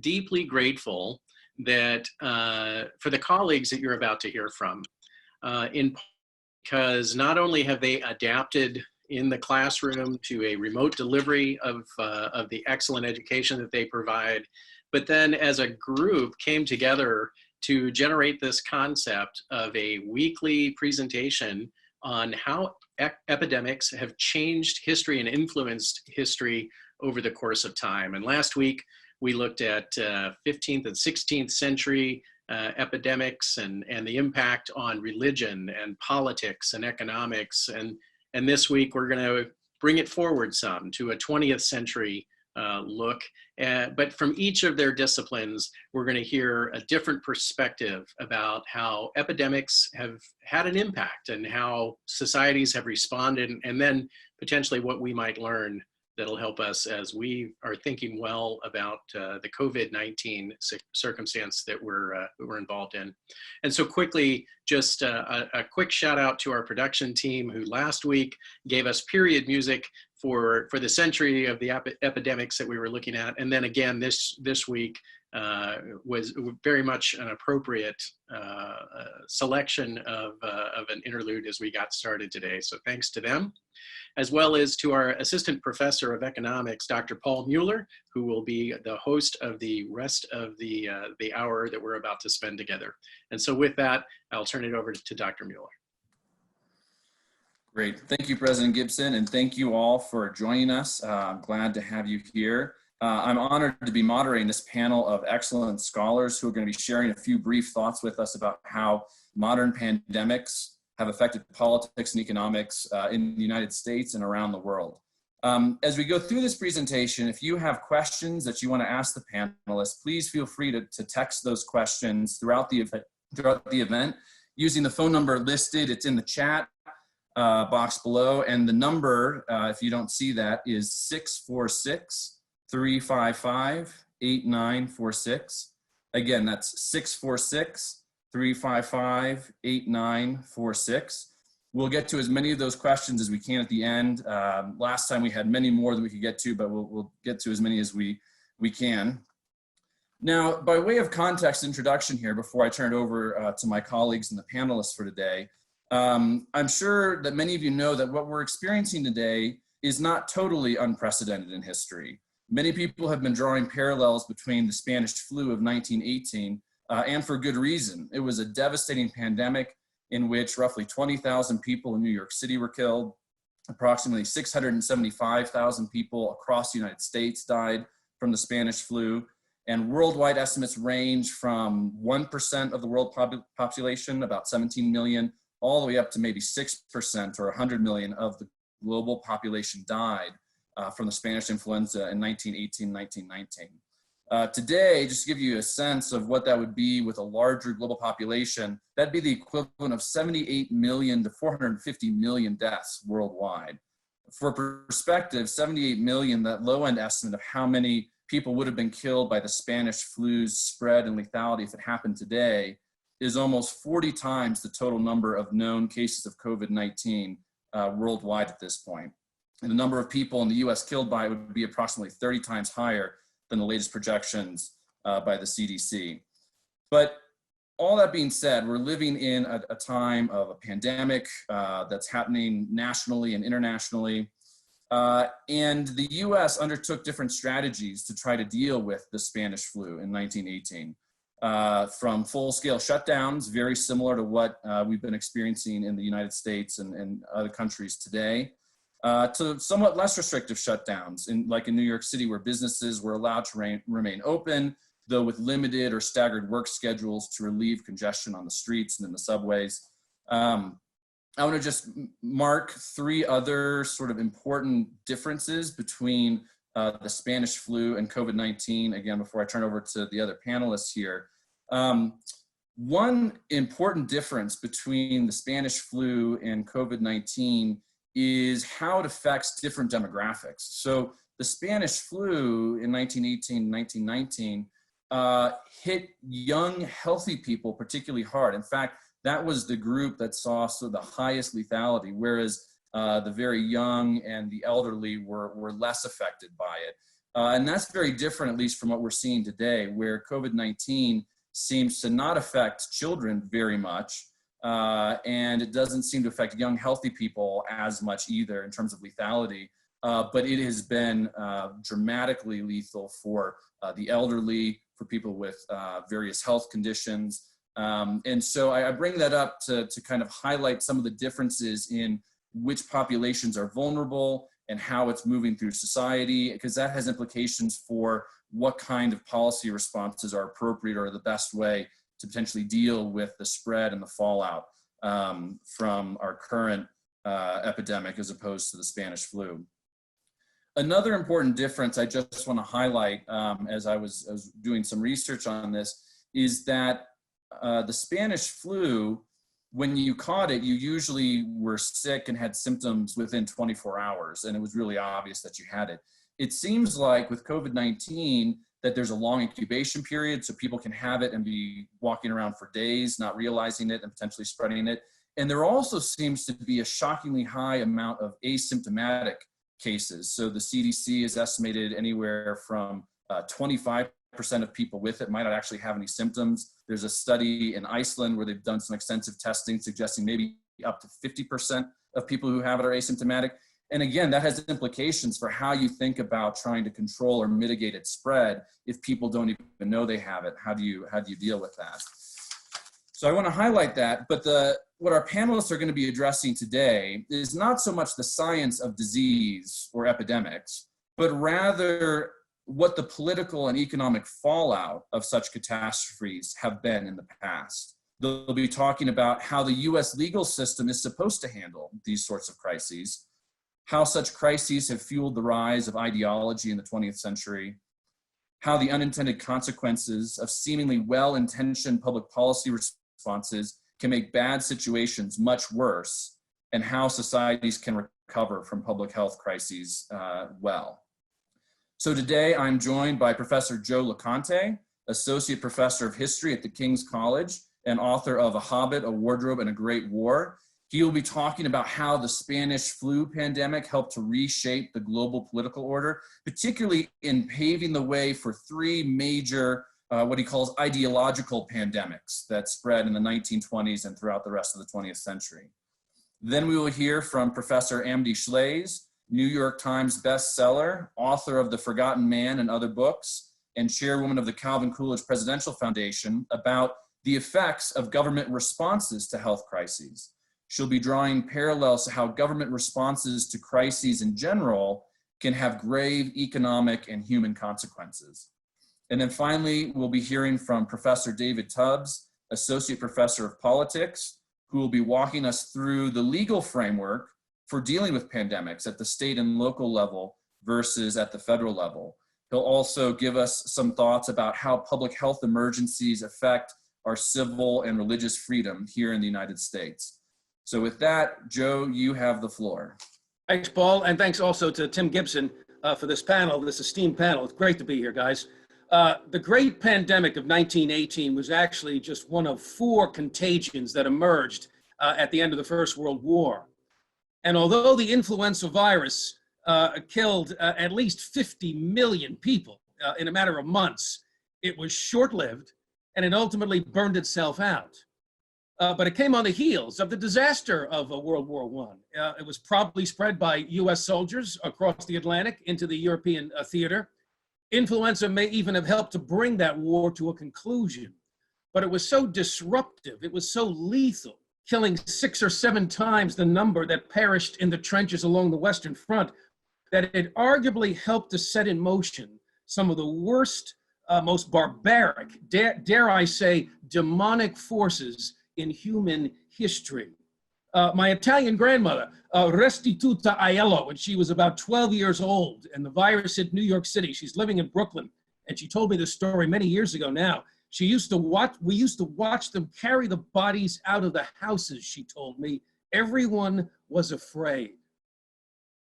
deeply grateful that for the colleagues that you're about to hear from, because not only have they adapted in the classroom to a remote delivery of the excellent education that they provide, but then as a group came together to generate this concept of a weekly presentation on how epidemics have changed history and influenced history over the course of time. And last week, we looked at 15th and 16th century epidemics and the impact on religion and politics and economics. And this week, we're going to bring it forward some to a 20th century look. But from each of their disciplines, we're going to hear a different perspective about how epidemics have had an impact and how societies have responded, and then potentially what we might learn that'll help us as we are thinking well about the COVID-19 circumstance that we're involved in. And so quickly, just a quick shout out to our production team who last week gave us period music for the century of the epidemics that we were looking at. And then again, this week was very much an appropriate selection of an interlude as we got started today. So thanks to them, as well as to our Assistant Professor of Economics, Dr. Paul Mueller, who will be the host of the rest of the hour that we're about to spend together. And so with that, I'll turn it over to Dr. Mueller. Great. Thank you, President Gibson, and thank you all for joining us. I'm glad to have you here. I'm honored to be moderating this panel of excellent scholars who are going to be sharing a few brief thoughts with us about how modern pandemics have affected politics and economics in the United States and around the world. As we go through this presentation, if you have questions that you want to ask the panelists, please feel free to text those questions throughout the event using the phone number listed. It's in the chat box below, and the number, if you don't see that, is 646-355-8946. Again, that's 646-355-8946. We'll get to as many of those questions as we can at the end. Last time we had many more than we could get to, but we'll get to as many as we can. Now, by way of context introduction here, before I turn it over to my colleagues and the panelists for today, I'm sure that many of you know that what we're experiencing today is not totally unprecedented in history. Many people have been drawing parallels between the Spanish flu of 1918, and for good reason. It was a devastating pandemic in which roughly 20,000 people in New York City were killed. Approximately 675,000 people across the United States died from the Spanish flu. And worldwide estimates range from 1% of the world population, about 17 million, all the way up to maybe 6% or 100 million of the global population died from the Spanish influenza in 1918, 1919. Today, just to give you a sense of what that would be with a larger global population, that'd be the equivalent of 78 million to 450 million deaths worldwide. For perspective, 78 million, that low-end estimate of how many people would have been killed by the Spanish flu's spread and lethality if it happened today, is almost 40 times the total number of known cases of COVID-19 worldwide at this point. And the number of people in the US killed by it would be approximately 30 times higher than the latest projections by the CDC. But all that being said, we're living in a time of a pandemic that's happening nationally and internationally. And the US undertook different strategies to try to deal with the Spanish flu in 1918. From full-scale shutdowns, very similar to what we've been experiencing in the United States and other countries today, to somewhat less restrictive shutdowns, like in New York City, where businesses were allowed to remain open, though with limited or staggered work schedules to relieve congestion on the streets and in the subways. I want to just mark three other sort of important differences between the Spanish flu and COVID-19, again, before I turn over to the other panelists here. One important difference between the Spanish flu and COVID-19 is how it affects different demographics. So the Spanish flu in 1918, 1919 hit young, healthy people particularly hard. In fact, that was the group that saw the highest lethality, whereas the very young and the elderly were less affected by it. And that's very different, at least from what we're seeing today, where COVID-19 seems to not affect children very much. And it doesn't seem to affect young, healthy people as much either in terms of lethality. But it has been dramatically lethal for the elderly, for people with various health conditions. And so I bring that up to kind of highlight some of the differences in which populations are vulnerable and how it's moving through society, because that has implications for what kind of policy responses are appropriate or the best way to potentially deal with the spread and the fallout from our current epidemic as opposed to the Spanish flu. Another important difference I just want to highlight as I was doing some research on this is that the Spanish flu, when you caught it, you usually were sick and had symptoms within 24 hours, and it was really obvious that you had it. It seems like with COVID-19 that there's a long incubation period, so people can have it and be walking around for days, not realizing it and potentially spreading it. And there also seems to be a shockingly high amount of asymptomatic cases. So the CDC has estimated anywhere from 25% of people with it might not actually have any symptoms. There's a study in Iceland where they've done some extensive testing suggesting maybe up to 50% of people who have it are asymptomatic. And again, that has implications for how you think about trying to control or mitigate its spread if people don't even know they have it. How do you deal with that? So I want to highlight that, but what our panelists are going to be addressing today is not so much the science of disease or epidemics, but rather what the political and economic fallout of such catastrophes have been in the past. They'll be talking about how the US legal system is supposed to handle these sorts of crises, how such crises have fueled the rise of ideology in the 20th century, how the unintended consequences of seemingly well-intentioned public policy responses can make bad situations much worse, and how societies can recover from public health crises well. So today I'm joined by Professor Joe Loconte, Associate Professor of History at the King's College and author of A Hobbit, a Wardrobe, and a Great War. He will be talking about how the Spanish flu pandemic helped to reshape the global political order, particularly in paving the way for three major, what he calls ideological pandemics that spread in the 1920s and throughout the rest of the 20th century. Then we will hear from Professor Amity Shlaes, New York Times bestseller, author of The Forgotten Man and other books, and chairwoman of the Calvin Coolidge Presidential Foundation, about the effects of government responses to health crises. She'll be drawing parallels to how government responses to crises in general can have grave economic and human consequences. And then finally, we'll be hearing from Professor David Tubbs, Associate Professor of Politics, who will be walking us through the legal framework for dealing with pandemics at the state and local level versus at the federal level. He'll also give us some thoughts about how public health emergencies affect our civil and religious freedom here in the United States. So with that, Joe, you have the floor. Thanks, Paul, and thanks also to Tim Gibson for this panel, this esteemed panel. It's great to be here, guys. The great pandemic of 1918 was actually just one of 4 contagions that emerged at the end of the First World War. And although the influenza virus killed at least 50 million people in a matter of months, it was short-lived and it ultimately burned itself out. But it came on the heels of the disaster of World War I. It was probably spread by US soldiers across the Atlantic into the European theater. Influenza may even have helped to bring that war to a conclusion. But it was so disruptive, it was so lethal, killing 6 or 7 times the number that perished in the trenches along the Western Front, that it arguably helped to set in motion some of the worst, most barbaric, dare I say, demonic forces in human history. My Italian grandmother, Restituta Aiello, when she was about 12 years old and the virus hit New York City, she's living in Brooklyn, and she told me this story many years ago now. We used to watch them carry the bodies out of the houses, she told me. Everyone was afraid.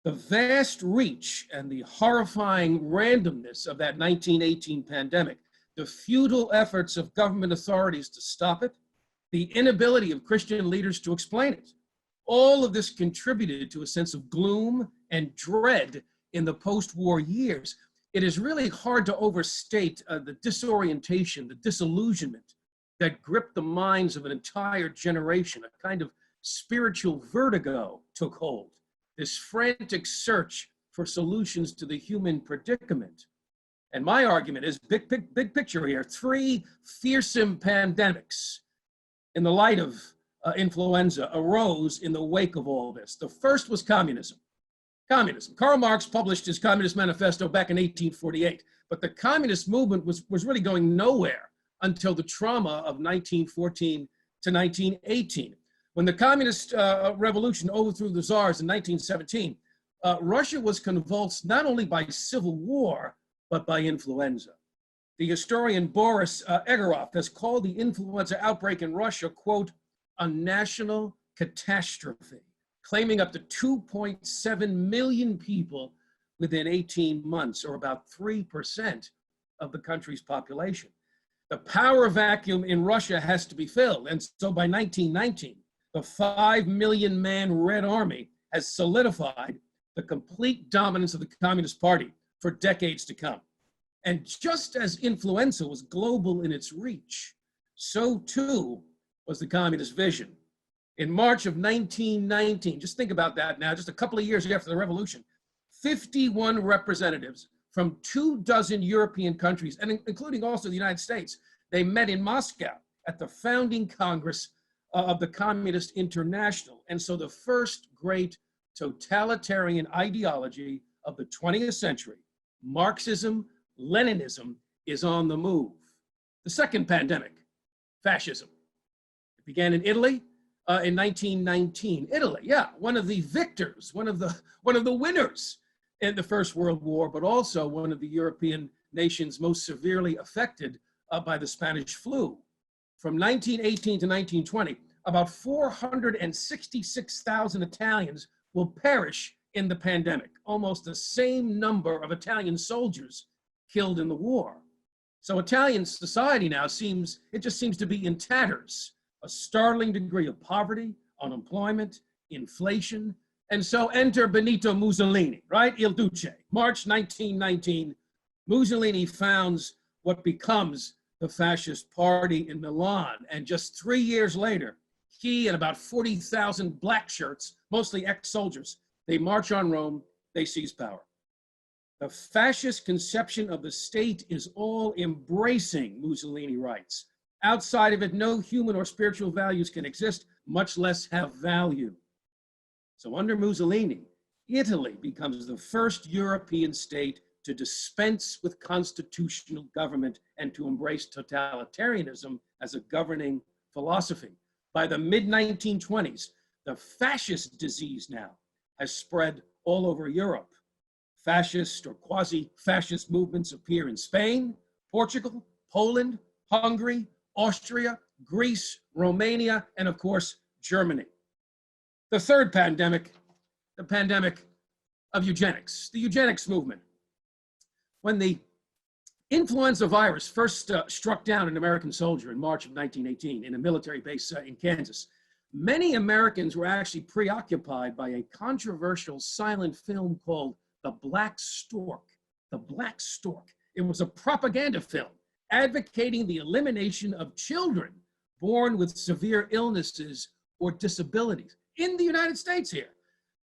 The vast reach and the horrifying randomness of that 1918 pandemic, the futile efforts of government authorities to stop it, the inability of Christian leaders to explain it, all of this contributed to a sense of gloom and dread in the post-war years. it is really hard to overstate the disorientation, the disillusionment that gripped the minds of an entire generation. A kind of spiritual vertigo took hold, this frantic search for solutions to the human predicament. And my argument is big picture here, three fearsome pandemics in the light of influenza arose in the wake of all this. The first was communism. Communism. Karl Marx published his Communist Manifesto back in 1848, but the communist movement was really going nowhere until the trauma of 1914 to 1918. When the communist revolution overthrew the czars in 1917, Russia was convulsed not only by civil war, but by influenza. The historian Boris Egorov has called the influenza outbreak in Russia, quote, a national catastrophe, claiming up to 2.7 million people within 18 months, or about 3% of the country's population. The power vacuum in Russia has to be filled. And so by 1919, the 5 million man Red Army has solidified the complete dominance of the Communist Party for decades to come. And just as influenza was global in its reach, so too was the communist vision. In March of 1919, just think about that now, just a couple of years after the revolution, 51 representatives from 24 European countries, and including also the United States, they met in Moscow at the founding Congress of the Communist International. And so the first great totalitarian ideology of the 20th century, Marxism, Leninism, is on the move. The second pandemic, fascism. It began in Italy in 1919. Italy, yeah, one of the victors, one of the winners in the First World War, but also one of the European nations most severely affected by the Spanish flu. From 1918 to 1920, about 466,000 Italians will perish in the pandemic, almost the same number of Italian soldiers killed in the war. So Italian society now seems to be in tatters, a startling degree of poverty, unemployment, inflation. And so enter Benito Mussolini, right? Il Duce. March 1919, Mussolini founds what becomes the fascist party in Milan. And just 3 years later, he and about 40,000 black shirts, mostly ex-soldiers, they march on Rome, they seize power. The fascist conception of the state is all embracing, Mussolini writes. Outside of it, no human or spiritual values can exist, much less have value. So under Mussolini, Italy becomes the first European state to dispense with constitutional government and to embrace totalitarianism as a governing philosophy. By the mid-1920s, the fascist disease now has spread all over Europe. Fascist or quasi-fascist movements appear in Spain, Portugal, Poland, Hungary, Austria, Greece, Romania, and of course, Germany. The third pandemic, the pandemic of eugenics, the eugenics movement. When the influenza virus first struck down an American soldier in March of 1918 in a military base in Kansas, many Americans were actually preoccupied by a controversial silent film called The Black Stork. The Black Stork. It was a propaganda film advocating the elimination of children born with severe illnesses or disabilities in the United States here.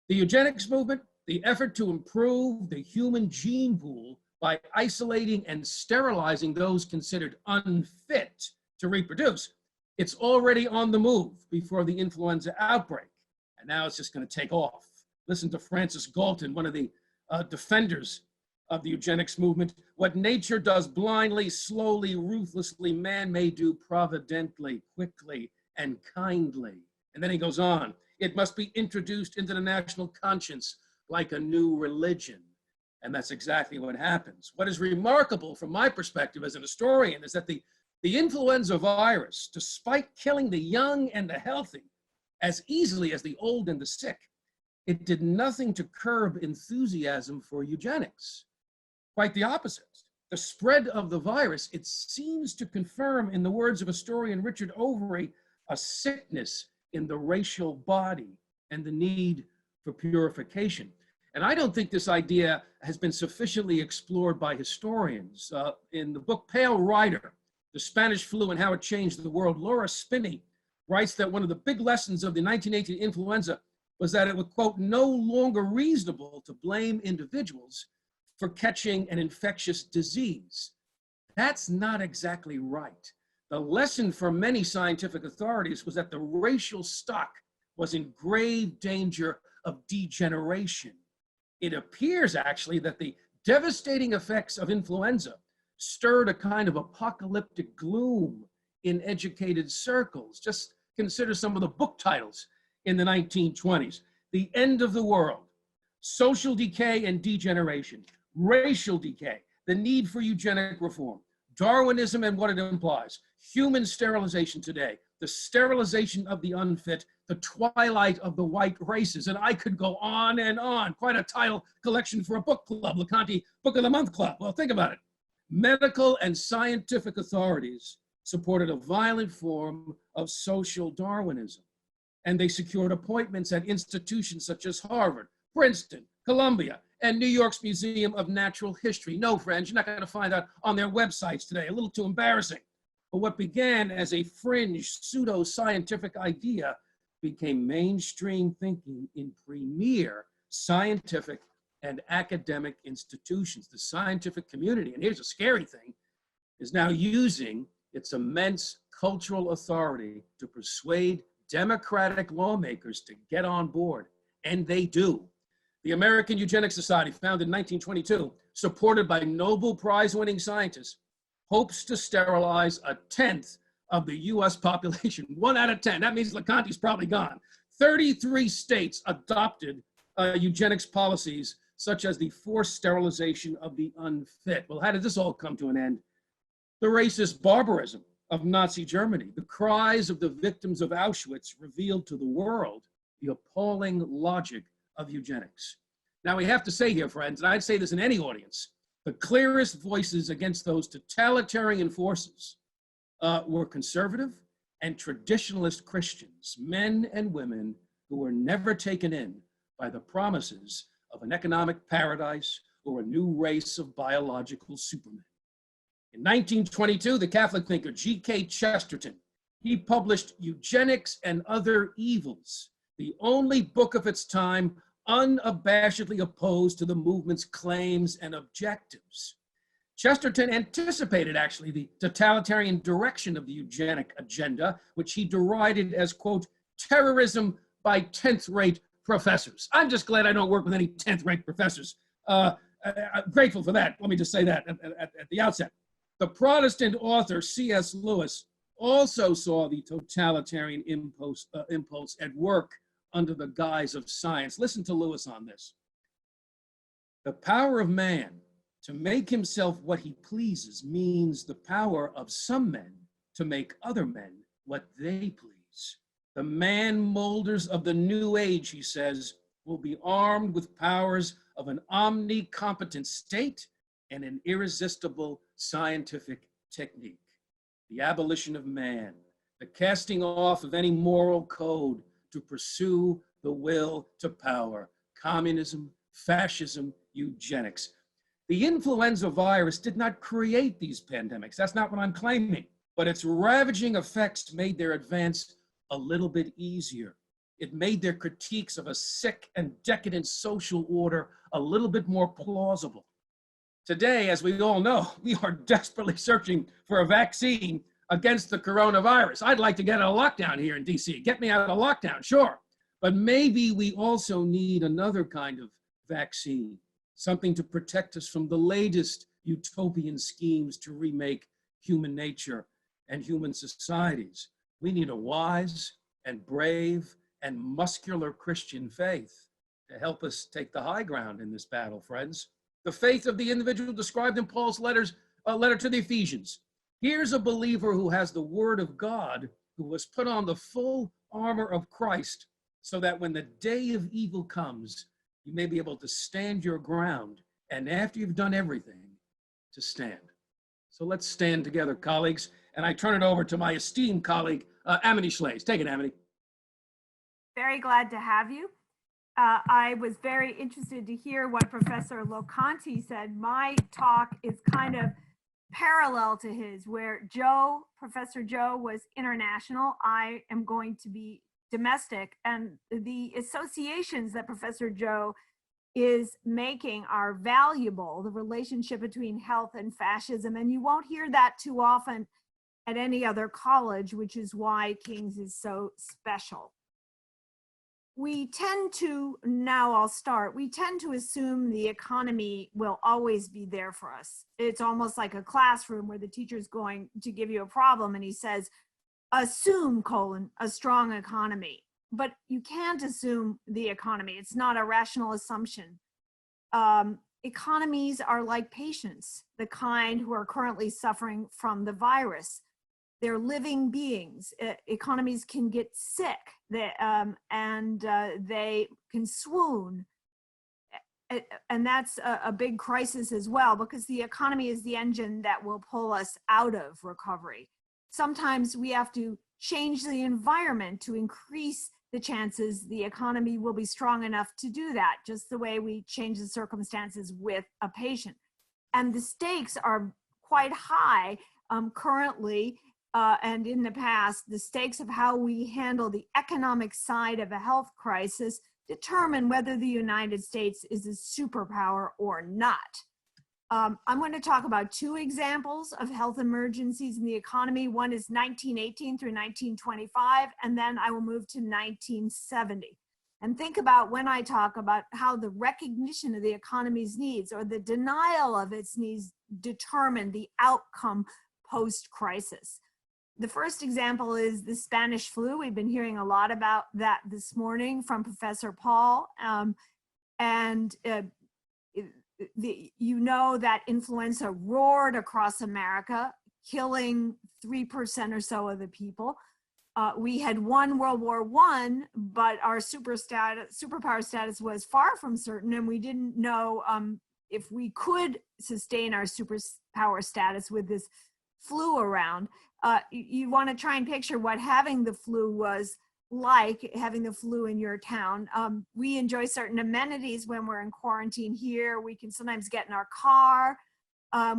The eugenics movement, the effort to improve the human gene pool by isolating and sterilizing those considered unfit to reproduce, it's already on the move before the influenza outbreak. And now it's just going to take off. Listen to Francis Galton, one of the defenders of the eugenics movement. What nature does blindly, slowly, ruthlessly, man may do providently, quickly, and kindly. And then he goes on. It must be introduced into the national conscience like a new religion. And that's exactly what happens. What is remarkable from my perspective as an historian is that the influenza virus, despite killing the young and the healthy as easily as the old and the sick, it did nothing to curb enthusiasm for eugenics. Quite the opposite. The spread of the virus, it seems to confirm, in the words of historian Richard Overy, a sickness in the racial body and the need for purification. And I don't think this idea has been sufficiently explored by historians. In the book Pale Rider, The Spanish Flu and How It Changed the World, Laura Spinney writes that one of the big lessons of the 1918 influenza was that it was, quote, no longer reasonable to blame individuals for catching an infectious disease. That's not exactly right. The lesson for many scientific authorities was that the racial stock was in grave danger of degeneration. It appears actually that the devastating effects of influenza stirred a kind of apocalyptic gloom in educated circles. Just consider some of the book titles in the 1920s. The End of the World, Social Decay and Degeneration, Racial Decay, The Need for Eugenic Reform, Darwinism and What It Implies, Human Sterilization Today, The Sterilization of the Unfit, The Twilight of the White Races. And I could go on and on. Quite a title collection for a book club, Loconte Book of the Month Club. Well, think about it. Medical and scientific authorities supported a violent form of social Darwinism. And they secured appointments at institutions such as Harvard, Princeton, Columbia, and New York's Museum of Natural History. No, friends, you're not going to find that on their websites today. A little too embarrassing. But what began as a fringe pseudo-scientific idea became mainstream thinking in premier scientific and academic institutions. The scientific community, and here's a scary thing, is now using its immense cultural authority to persuade democratic lawmakers to get on board, and they do. The American Eugenics Society, founded in 1922, supported by Nobel Prize-winning scientists, hopes to sterilize 1/10 of the US population. 1 out of 10. That means Loconte's probably gone. 33 states adopted eugenics policies, such as the forced sterilization of the unfit. Well, how did this all come to an end? The racist barbarism of Nazi Germany, the cries of the victims of Auschwitz revealed to the world the appalling logic of eugenics. Now, we have to say here, friends, and I'd say this in any audience, the clearest voices against those totalitarian forces were conservative and traditionalist Christians, men and women who were never taken in by the promises of an economic paradise or a new race of biological supermen. In 1922, the Catholic thinker G.K. Chesterton, he published Eugenics and Other Evils, the only book of its time unabashedly opposed to the movement's claims and objectives. Chesterton anticipated, actually, the totalitarian direction of the eugenic agenda, which he derided as, quote, terrorism by 10th-rate professors. I'm just glad I don't work with any 10th-rate professors. I'm grateful for that. Let me just say that at the outset. The Protestant author C.S. Lewis also saw the totalitarian impulse at work under the guise of science. Listen to Lewis on this. The power of man to make himself what he pleases means the power of some men to make other men what they please. The man molders of the new age, he says, will be armed with powers of an omnicompetent state and an irresistible scientific technique. The abolition of man, the casting off of any moral code to pursue the will to power, communism, fascism, eugenics. The influenza virus did not create these pandemics. That's not what I'm claiming, but its ravaging effects made their advance a little bit easier. It made their critiques of a sick and decadent social order a little bit more plausible. Today, as we all know, we are desperately searching for a vaccine against the coronavirus. I'd like to get out of lockdown here in DC. Get me out of lockdown, sure. But maybe we also need another kind of vaccine, something to protect us from the latest utopian schemes to remake human nature and human societies. We need a wise and brave and muscular Christian faith to help us take the high ground in this battle, friends. The faith of the individual described in Paul's letter to the Ephesians. Here's a believer who has the word of God, who has put on the full armor of Christ, so that when the day of evil comes, you may be able to stand your ground, and after you've done everything, to stand. So let's stand together, colleagues, and I turn it over to my esteemed colleague, Amity Shlaes. Take it, Amity. Very glad to have you. I was very interested to hear what Professor Loconte said. My talk is kind of parallel to his, where Professor Joe was international. I am going to be domestic, and the associations that Professor Joe is making are valuable, the relationship between health and fascism, and you won't hear that too often at any other college, which is why King's is so special. We tend to, now I'll start, we tend to assume the economy will always be there for us. It's almost like a classroom where the teacher's going to give you a problem and he says, assume, a strong economy. But you can't assume the economy. It's not a rational assumption. Economies are like patients, the kind who are currently suffering from the virus. They're living beings. Economies can get sick, and they can swoon. And that's a big crisis as well, because the economy is the engine that will pull us out of recovery. Sometimes we have to change the environment to increase the chances the economy will be strong enough to do that, just the way we change the circumstances with a patient. And the stakes are quite high currently, and in the past. The stakes of how we handle the economic side of a health crisis determine whether the United States is a superpower or not. I'm going to talk about two examples of health emergencies in the economy. One is 1918 through 1925, and then I will move to 1970. And think about when I talk about how the recognition of the economy's needs or the denial of its needs determine the outcome post-crisis. The first example is the Spanish flu. We've been hearing a lot about that this morning from Professor Paul. You know that influenza roared across America, killing 3% or so of the people. We had won World War I, but our superpower status was far from certain, and we didn't know if we could sustain our superpower status with this flu around. You want to try and picture what having the flu was like, having the flu in your town. We enjoy certain amenities when we're in quarantine here. We can sometimes get in our car.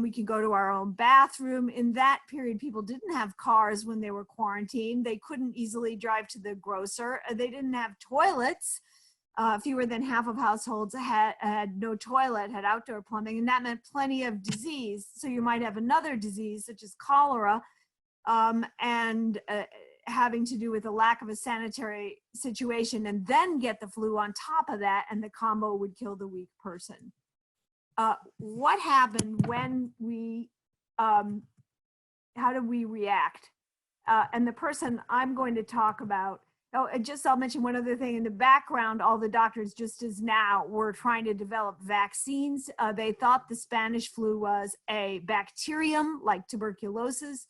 We can go to our own bathroom. In that period, people didn't have cars when they were quarantined. They couldn't easily drive to the grocer. They didn't have toilets. Fewer than half of households had no toilet, had outdoor plumbing, and that meant plenty of disease. So you might have another disease such as cholera, having to do with the lack of a sanitary situation, and then get the flu on top of that, and the combo would kill the weak person. What happened when we, how did we react? And the person I'm going to talk about, I'll mention one other thing. In the background, all the doctors, just as now, were trying to develop vaccines. They thought the Spanish flu was a bacterium like tuberculosis.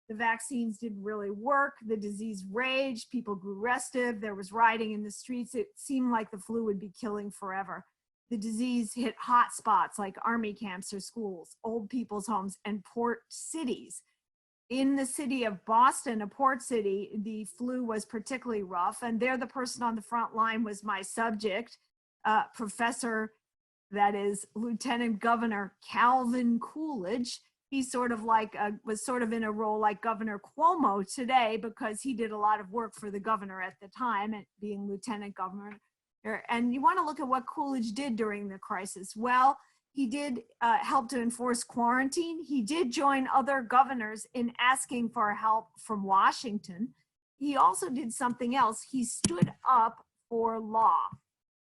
The vaccines didn't really work. The disease raged. People grew restive. There was rioting in the streets. It seemed like the flu would be killing forever. The disease hit hot spots like army camps or schools, old people's homes, and port cities. In the city of Boston, a port city, the flu was particularly rough. And there, the person on the front line was my subject, Professor, that is Lieutenant Governor Calvin Coolidge. He's sort of like, was sort of in a role like Governor Cuomo today, because he did a lot of work for the governor at the time, and being lieutenant governor. And you want to look at what Coolidge did during the crisis. Well, he did help to enforce quarantine. He did join other governors in asking for help from Washington. He also did something else. He stood up for law.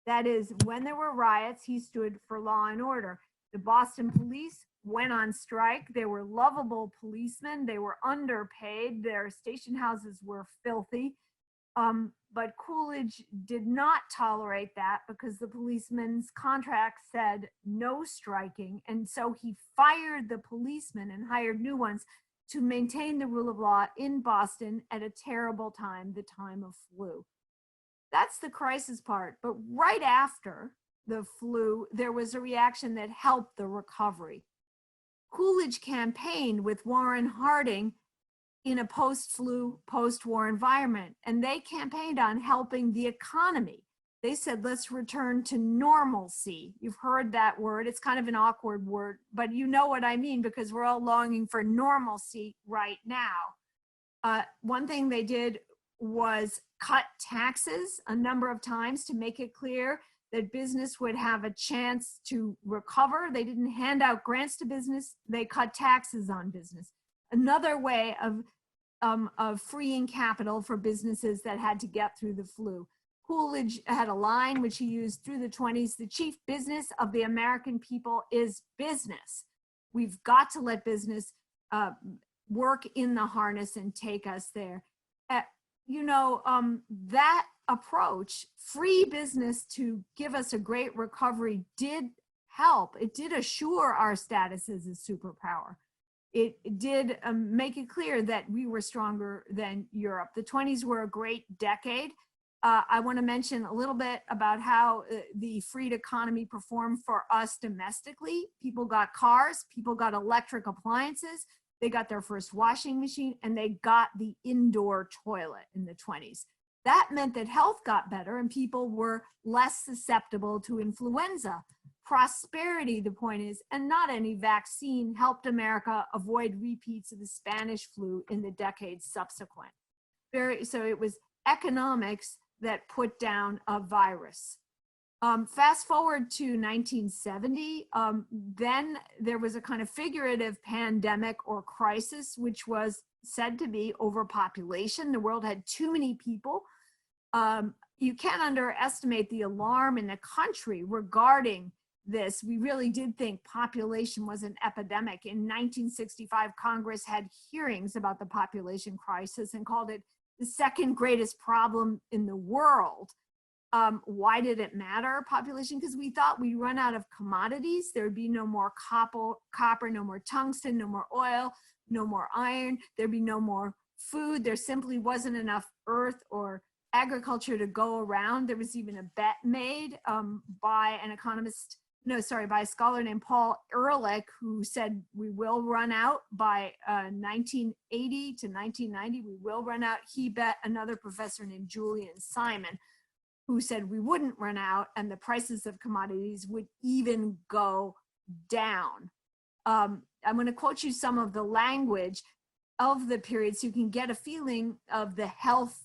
That is, when there were riots, he stood for law and order. The Boston police went on strike. They were lovable policemen. They were underpaid. Their station houses were filthy. But Coolidge did not tolerate that, because the policeman's contract said no striking. And so he fired the policemen and hired new ones to maintain the rule of law in Boston at a terrible time, the time of flu. That's the crisis part. But right after the flu, there was a reaction that helped the recovery. Coolidge campaigned with Warren Harding in a post-flu, post-war environment, and they campaigned on helping the economy. They said, let's return to normalcy. You've heard that word. It's kind of an awkward word, but you know what I mean, because we're all longing for normalcy right now. One thing they did was cut taxes a number of times to make it clear that business would have a chance to recover. They didn't hand out grants to business. They cut taxes on business. Another way of freeing capital for businesses that had to get through the flu. Coolidge had a line which he used through the 20s: the chief business of the American people is business. We've got to let business work in the harness and take us there. That approach, free business to give us a great recovery, did help. It did assure our status as a superpower. It did make it clear that we were stronger than Europe. The 20s were a great decade. I want to mention a little bit about how the freed economy performed for us domestically. People got cars, people got electric appliances, they got their first washing machine, and they got the indoor toilet in the 20s. That meant that health got better and people were less susceptible to influenza. Prosperity, the point is, and not any vaccine, helped America avoid repeats of the Spanish flu in the decades subsequent. So it was economics that put down a virus. Fast forward to 1970, then there was a kind of figurative pandemic or crisis, which was said to be overpopulation. The world had too many people. You can't underestimate the alarm in the country regarding this. We really did think population was an epidemic. In 1965, Congress had hearings about the population crisis and called it the second greatest problem in the world. Why did it matter, population? Because we thought we'd run out of commodities. There would be no more copper, no more tungsten, no more oil, no more iron. There'd be no more food. There simply wasn't enough earth or agriculture to go around. There was even a bet made by a scholar named Paul Ehrlich, who said we will run out by 1980 to 1990. We will run out. He bet another professor named Julian Simon, who said we wouldn't run out and the prices of commodities would even go down. I'm going to quote you some of the language of the period so you can get a feeling of the health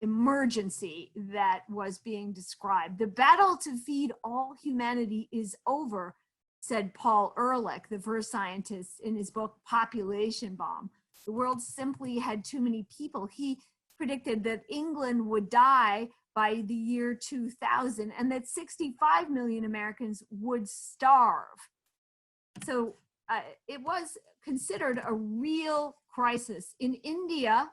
emergency that was being described. The battle to feed all humanity is over, said Paul Ehrlich, the first scientist, in his book Population Bomb. The world simply had too many people. He predicted that England would die by the year 2000 and that 65 million Americans would starve. So it was considered a real crisis. In India,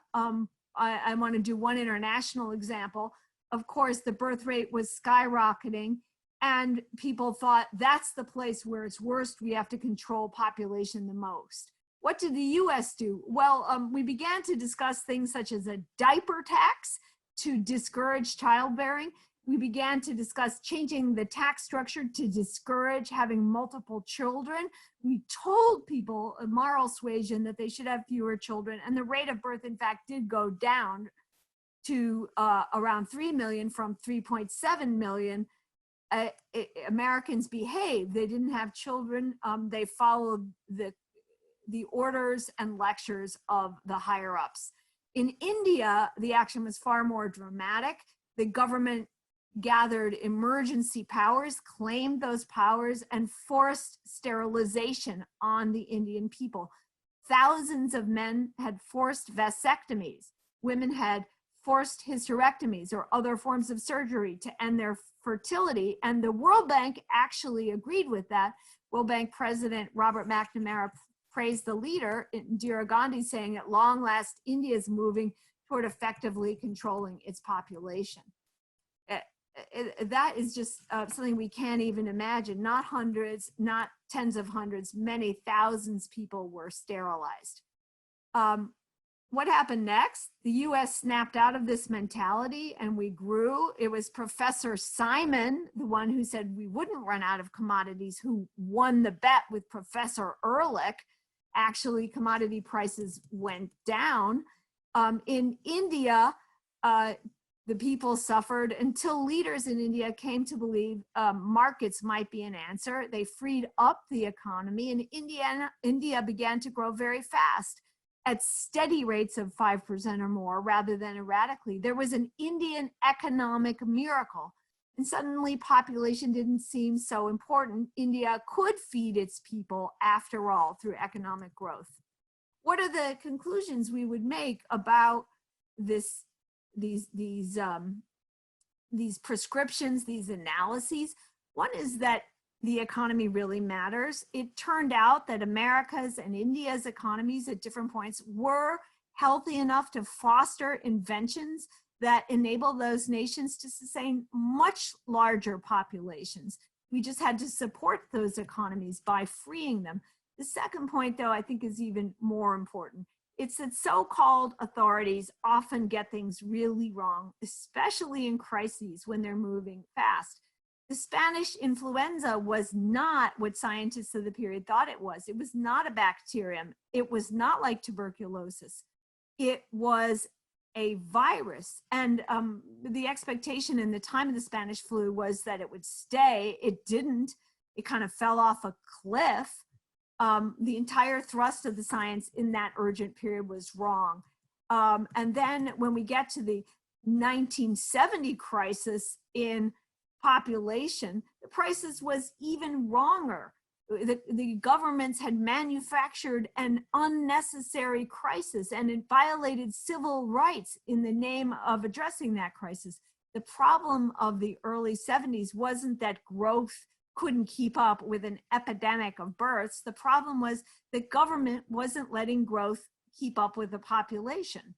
I want to do one international example. Of course, the birth rate was skyrocketing and people thought that's the place where it's worst. We have to control population the most. What did the US do? Well, we began to discuss things such as a diaper tax to discourage childbearing. We began to discuss changing the tax structure to discourage having multiple children. We told people, a moral suasion, that they should have fewer children, and the rate of birth, in fact, did go down to around 3 million from 3.7 million. Americans behaved. They didn't have children. They followed the orders and lectures of the higher-ups. In India, the action was far more dramatic. The government gathered emergency powers, claimed those powers, and forced sterilization on the Indian people. Thousands of men had forced vasectomies. Women had forced hysterectomies or other forms of surgery to end their fertility. And the World Bank actually agreed with that. World Bank President Robert McNamara praised the leader, Indira Gandhi, saying at long last, India is moving toward effectively controlling its population. That is just something we can't even imagine. Not hundreds, not tens of hundreds, many thousands people were sterilized. What happened next? The US snapped out of this mentality and we grew. It was Professor Simon, the one who said we wouldn't run out of commodities, who won the bet with Professor Ehrlich. Actually, commodity prices went down. In India, The people suffered until leaders in India came to believe markets might be an answer. They freed up the economy, and India began to grow very fast at steady rates of 5% or more rather than erratically. There was an Indian economic miracle, and suddenly population didn't seem so important. India could feed its people after all through economic growth. What are the conclusions we would make about these prescriptions, these analyses? One is that the economy really matters. It turned out that America's and India's economies at different points were healthy enough to foster inventions that enable those nations to sustain much larger populations. We just had to support those economies by freeing them. The second point, though, I think is even more important. It's that so-called authorities often get things really wrong, especially in crises when they're moving fast. The Spanish influenza was not what scientists of the period thought it was. It was not a bacterium. It was not like tuberculosis. It was a virus. And the expectation in the time of the Spanish flu was that it would stay. It didn't. It kind of fell off a cliff. The entire thrust of the science in that urgent period was wrong. And then when we get to the 1970 crisis in population, the crisis was even wronger. The governments had manufactured an unnecessary crisis, and it violated civil rights in the name of addressing that crisis. The problem of the early 70s wasn't that growth couldn't keep up with an epidemic of births. The problem was that government wasn't letting growth keep up with the population,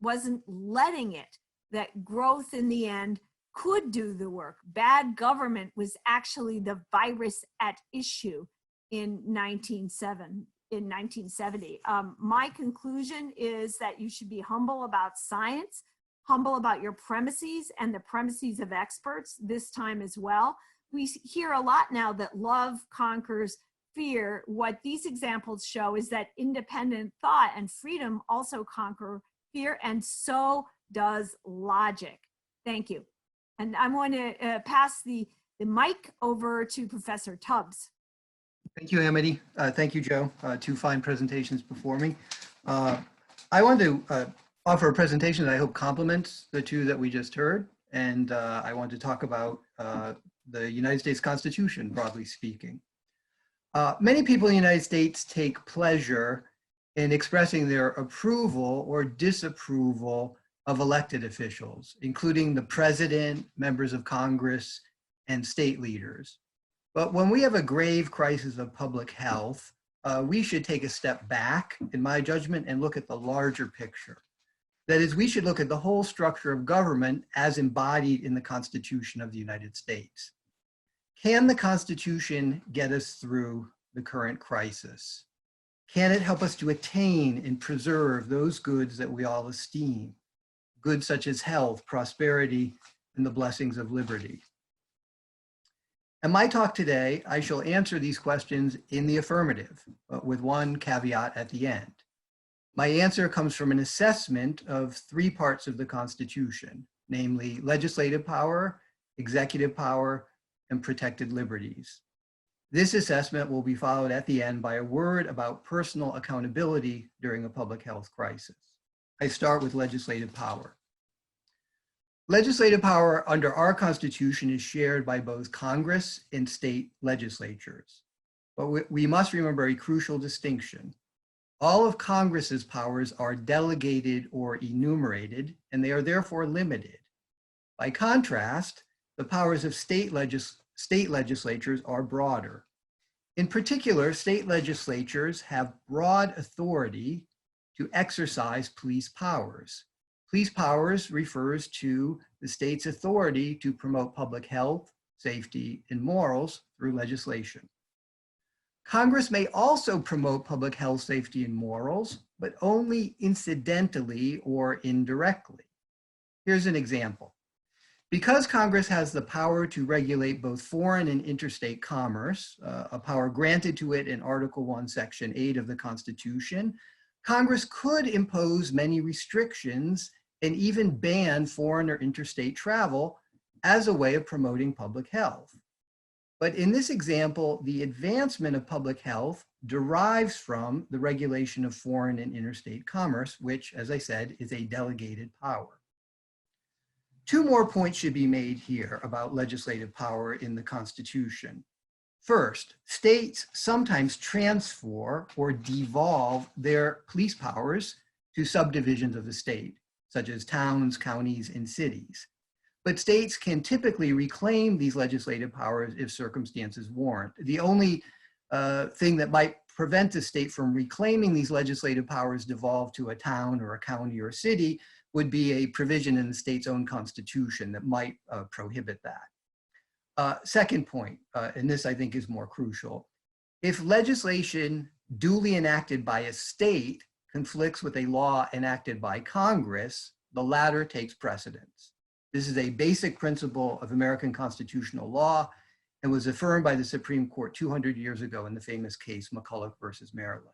wasn't letting it, that growth in the end could do the work. Bad government was actually the virus at issue in 1970. My conclusion is that you should be humble about science, humble about your premises and the premises of experts this time as well. We hear a lot now that love conquers fear. What these examples show is that independent thought and freedom also conquer fear, and so does logic. Thank you. And I'm going to pass the mic over to Professor Tubbs. Thank you, Amity. Thank you, Joe. Two fine presentations before me. I want to offer a presentation that I hope complements the two that we just heard. And I want to talk about the United States Constitution, broadly speaking. Many people in the United States take pleasure in expressing their approval or disapproval of elected officials, including the president, members of Congress, and state leaders. But when we have a grave crisis of public health, we should take a step back, in my judgment, and look at the larger picture. That is, we should look at the whole structure of government as embodied in the Constitution of the United States. Can the Constitution get us through the current crisis? Can it help us to attain and preserve those goods that we all esteem? Goods such as health, prosperity, and the blessings of liberty. In my talk today, I shall answer these questions in the affirmative, but with one caveat at the end. My answer comes from an assessment of three parts of the Constitution, namely legislative power, executive power, and protected liberties. This assessment will be followed at the end by a word about personal accountability during a public health crisis. I start with legislative power. Legislative power under our Constitution is shared by both Congress and state legislatures. But we must remember a crucial distinction. All of Congress's powers are delegated or enumerated, and they are therefore limited. By contrast, the powers of state legislatures are broader. In particular, state legislatures have broad authority to exercise police powers. Police powers refers to the state's authority to promote public health, safety, and morals through legislation. Congress may also promote public health, safety, and morals, but only incidentally or indirectly. Here's an example. Because Congress has the power to regulate both foreign and interstate commerce, a power granted to it in Article 1, Section 8 of the Constitution, Congress could impose many restrictions and even ban foreign or interstate travel as a way of promoting public health. But in this example, the advancement of public health derives from the regulation of foreign and interstate commerce, which, as I said, is a delegated power. Two more points should be made here about legislative power in the Constitution. First, states sometimes transfer or devolve their police powers to subdivisions of the state, such as towns, counties, and cities. But states can typically reclaim these legislative powers if circumstances warrant. The only thing that might prevent a state from reclaiming these legislative powers devolved to a town or a county or a city would be a provision in the state's own constitution that might prohibit that. Second point, and this I think is more crucial, if legislation duly enacted by a state conflicts with a law enacted by Congress, the latter takes precedence. This is a basic principle of American constitutional law and was affirmed by the Supreme Court 200 years ago in the famous case McCulloch versus Maryland.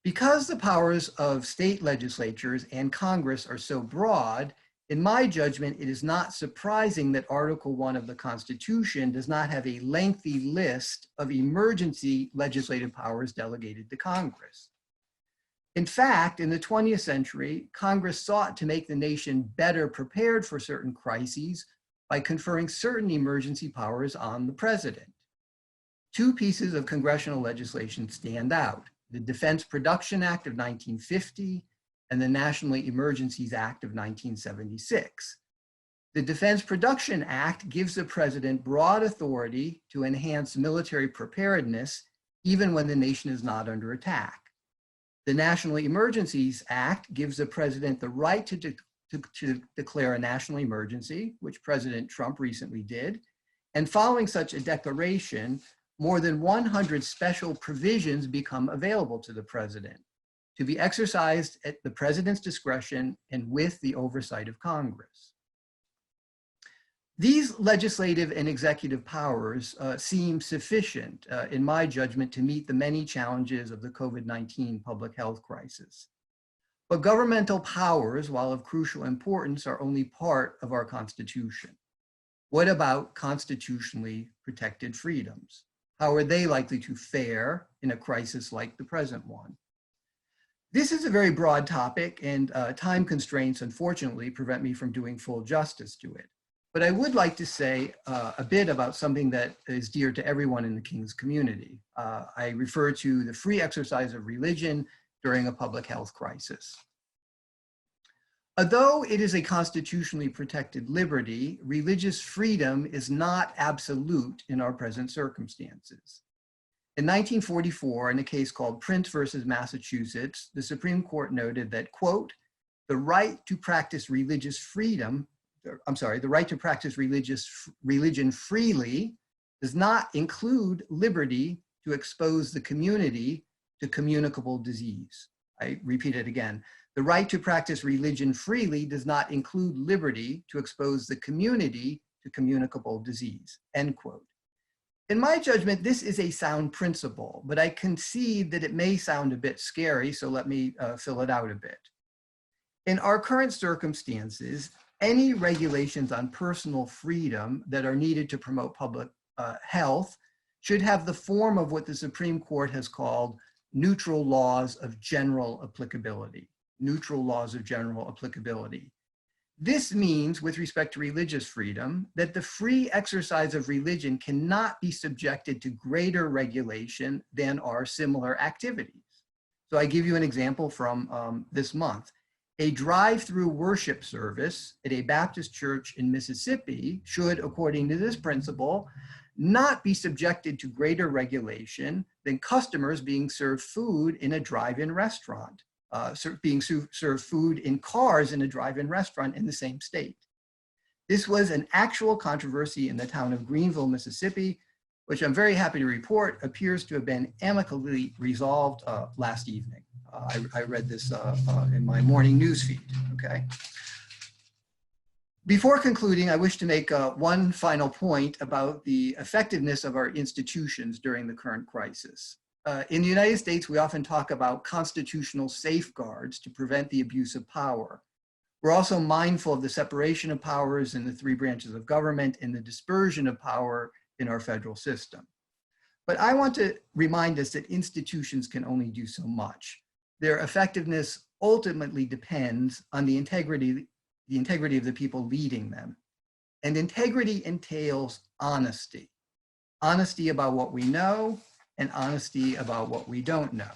Because the powers of state legislatures and Congress are so broad, in my judgment, it is not surprising that Article 1 of the Constitution does not have a lengthy list of emergency legislative powers delegated to Congress. In fact, in the 20th century, Congress sought to make the nation better prepared for certain crises by conferring certain emergency powers on the president. Two pieces of congressional legislation stand out: the Defense Production Act of 1950 and the National Emergencies Act of 1976. The Defense Production Act gives the president broad authority to enhance military preparedness even when the nation is not under attack. The National Emergencies Act gives the president the right to declare a national emergency, which President Trump recently did. And following such a declaration, more than 100 special provisions become available to the president to be exercised at the president's discretion and with the oversight of Congress. These legislative and executive powers seem sufficient, in my judgment, to meet the many challenges of the COVID-19 public health crisis. But governmental powers, while of crucial importance, are only part of our Constitution. What about constitutionally protected freedoms? How are they likely to fare in a crisis like the present one? This is a very broad topic, and time constraints, unfortunately, prevent me from doing full justice to it. But I would like to say a bit about something that is dear to everyone in the King's community. I refer to the free exercise of religion during a public health crisis. Although it is a constitutionally protected liberty, religious freedom is not absolute in our present circumstances. In 1944, in a case called Prince versus Massachusetts, the Supreme Court noted that, quote, the right to practice religion freely does not include liberty to expose the community to communicable disease. I repeat it again. The right to practice religion freely does not include liberty to expose the community to communicable disease, end quote. In my judgment, this is a sound principle, but I concede that it may sound a bit scary, so let me fill it out a bit. In our current circumstances, any regulations on personal freedom that are needed to promote public health should have the form of what the Supreme Court has called neutral laws of general applicability. Neutral laws of general applicability. This means, with respect to religious freedom, that the free exercise of religion cannot be subjected to greater regulation than are similar activities. So I give you an example from this month. A drive-through worship service at a Baptist church in Mississippi should, according to this principle, not be subjected to greater regulation than customers being served food in a drive-in restaurant, being served food in cars in a drive-in restaurant in the same state. This was an actual controversy in the town of Greenville, Mississippi, which I'm very happy to report appears to have been amicably resolved last evening. I read this in my morning news feed, okay? Before concluding, I wish to make one final point about the effectiveness of our institutions during the current crisis. In the United States, we often talk about constitutional safeguards to prevent the abuse of power. We're also mindful of the separation of powers in the three branches of government and the dispersion of power in our federal system. But I want to remind us that institutions can only do so much. Their effectiveness ultimately depends on the integrity of the people leading them. And integrity entails honesty. Honesty about what we know and honesty about what we don't know.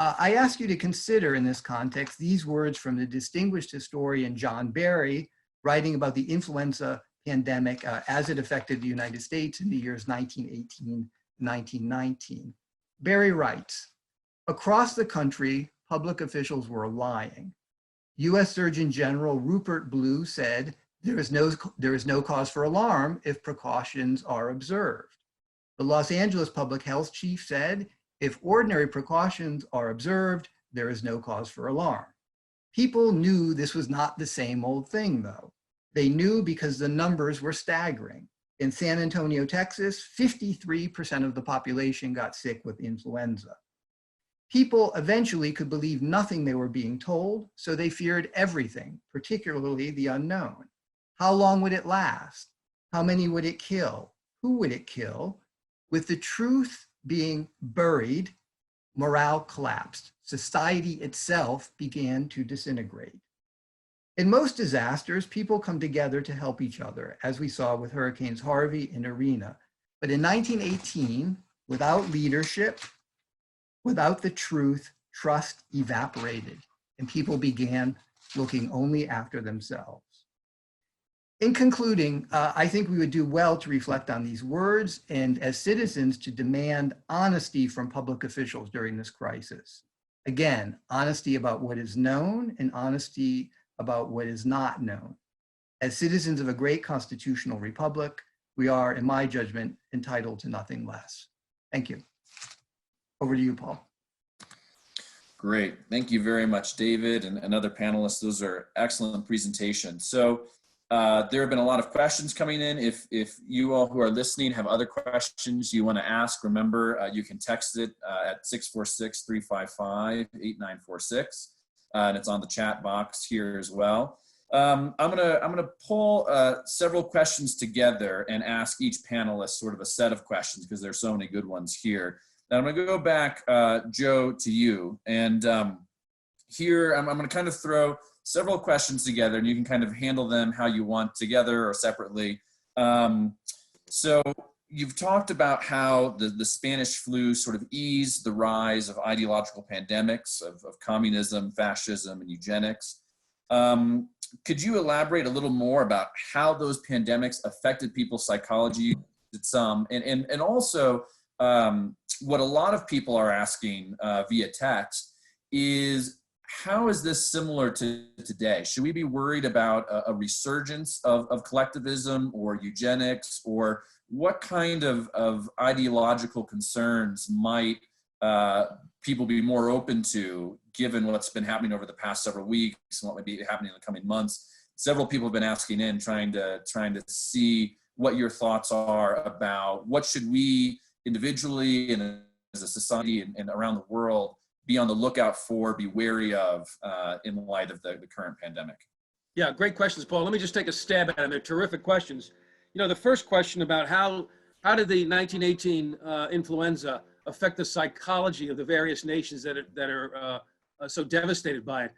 I ask you to consider in this context these words from the distinguished historian John Barry, writing about the influenza pandemic as it affected the United States in the years 1918 and 1919. Barry writes, across the country, public officials were lying. US Surgeon General Rupert Blue said, there is no cause for alarm if precautions are observed. The Los Angeles Public Health Chief said, if ordinary precautions are observed, there is no cause for alarm. People knew this was not the same old thing, though. They knew because the numbers were staggering. In San Antonio, Texas, 53% of the population got sick with influenza. People eventually could believe nothing they were being told, so they feared everything, particularly the unknown. How long would it last? How many would it kill? Who would it kill? With the truth being buried, morale collapsed. Society itself began to disintegrate. In most disasters, people come together to help each other, as we saw with Hurricanes Harvey and Irina. But in 1918, without leadership, without the truth, trust evaporated, and people began looking only after themselves. In concluding, I think we would do well to reflect on these words and as citizens to demand honesty from public officials during this crisis. Again, honesty about what is known and honesty about what is not known. As citizens of a great constitutional republic, we are, in my judgment, entitled to nothing less. Thank you. Over to you, Paul. Great. Thank you very much, David and other panelists. Those are excellent presentations. So there have been a lot of questions coming in. If you all who are listening have other questions you want to ask, remember you can text it at 646-355-8946. And it's on the chat box here as well. I'm gonna pull several questions together and ask each panelist sort of a set of questions because there's so many good ones here. And I'm gonna go back, Joe, to you. And here I'm gonna kind of throw several questions together and you can kind of handle them how you want, together or separately. So you've talked about how the Spanish flu sort of eased the rise of ideological pandemics, of communism, fascism, and eugenics. Could you elaborate a little more about how those pandemics affected people's psychology? And also what a lot of people are asking via text is, how is this similar to today? Should we be worried about a resurgence of collectivism or eugenics, or what kind of ideological concerns might people be more open to, given what's been happening over the past several weeks and what might be happening in the coming months? Several people have been asking in, trying to see what your thoughts are about what should we individually and as a society and around the world be on the lookout for, be wary of in light of the current pandemic. Yeah, great questions, Paul. Let me just take a stab at them. They're terrific questions. You know, the first question about how did the 1918 influenza affect the psychology of the various nations that are so devastated by it?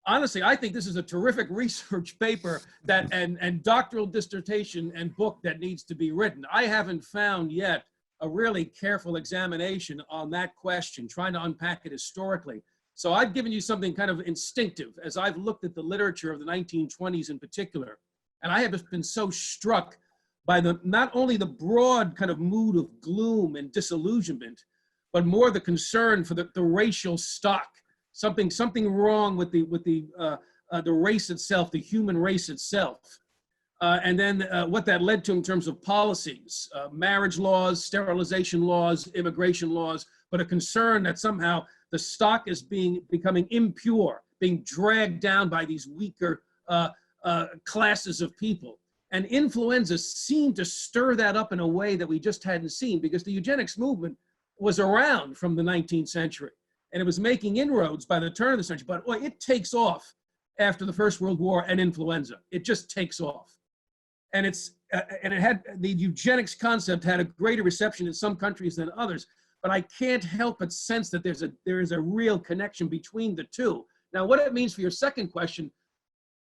Honestly, I think this is a terrific research paper and doctoral dissertation and book that needs to be written. I haven't found yet a really careful examination on that question, trying to unpack it historically. So I've given you something kind of instinctive as I've looked at the literature of the 1920s in particular. And I have been so struck by not only the broad kind of mood of gloom and disillusionment, but more the concern for the racial stock, something wrong with the race itself, the human race itself. And then what that led to in terms of policies, marriage laws, sterilization laws, immigration laws, but a concern that somehow the stock is becoming impure, being dragged down by these weaker classes of people. And influenza seemed to stir that up in a way that we just hadn't seen, because the eugenics movement was around from the 19th century, and it was making inroads by the turn of the century, but boy, it takes off after the First World War and influenza. It just takes off. And and it had, the eugenics concept had a greater reception in some countries than others, but I can't help but sense that there is a real connection between the two. Now, what it means for your second question,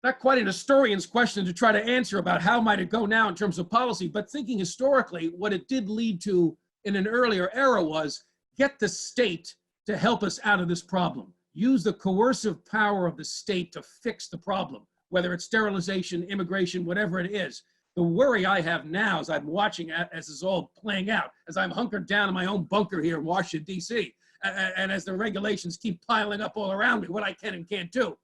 not quite an historian's question to try to answer about how might it go now in terms of policy, but thinking historically, what it did lead to in an earlier era was get the state to help us out of this problem. Use the coercive power of the state to fix the problem, whether it's sterilization, immigration, whatever it is. The worry I have now as I'm watching as this is all playing out, as I'm hunkered down in my own bunker here in Washington, D.C., and as the regulations keep piling up all around me, what I can and can't do,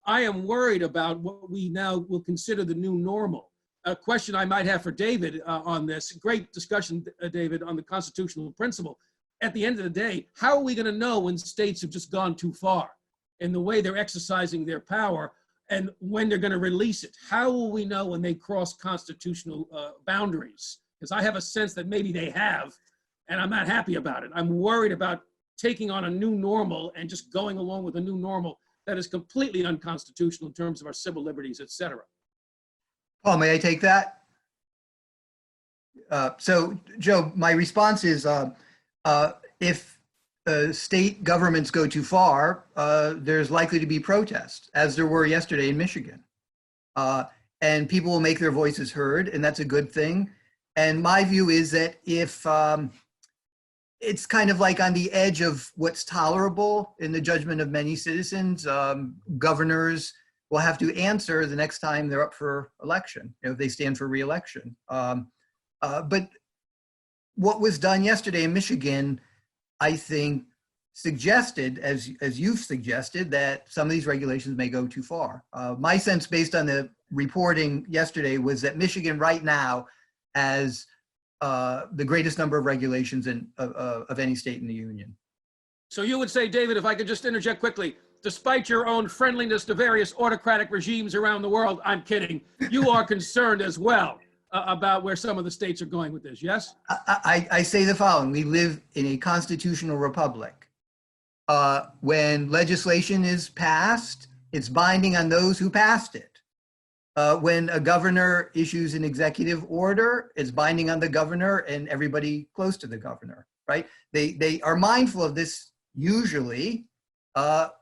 I am worried about what we now will consider the new normal. A question I might have for David on this, great discussion, David, on the constitutional principle. At the end of the day, how are we going to know when states have just gone too far in the way they're exercising their power and when they're going to release it? How will we know when they cross constitutional boundaries? Because I have a sense that maybe they have, and I'm not happy about it. I'm worried about taking on a new normal and just going along with a new normal that is completely unconstitutional in terms of our civil liberties, et cetera. Paul, may I take that? So, Joe, my response is if state governments go too far, there's likely to be protests, as there were yesterday in Michigan. And people will make their voices heard, and that's a good thing. And my view is that if it's kind of like on the edge of what's tolerable in the judgment of many citizens, governors will have to answer the next time they're up for election, if they stand for re-election. But what was done yesterday in Michigan, I think, suggested, as you've suggested, that some of these regulations may go too far. My sense, based on the reporting yesterday, was that Michigan right now has the greatest number of regulations of any state in the union. So you would say, David, if I could just interject quickly, despite your own friendliness to various autocratic regimes around the world, I'm kidding, you are concerned as well about where some of the states are going with this, yes? I say the following: we live in a constitutional republic. When legislation is passed, it's binding on those who passed it. When a governor issues an executive order, it's binding on the governor and everybody close to the governor, right? They are mindful of this usually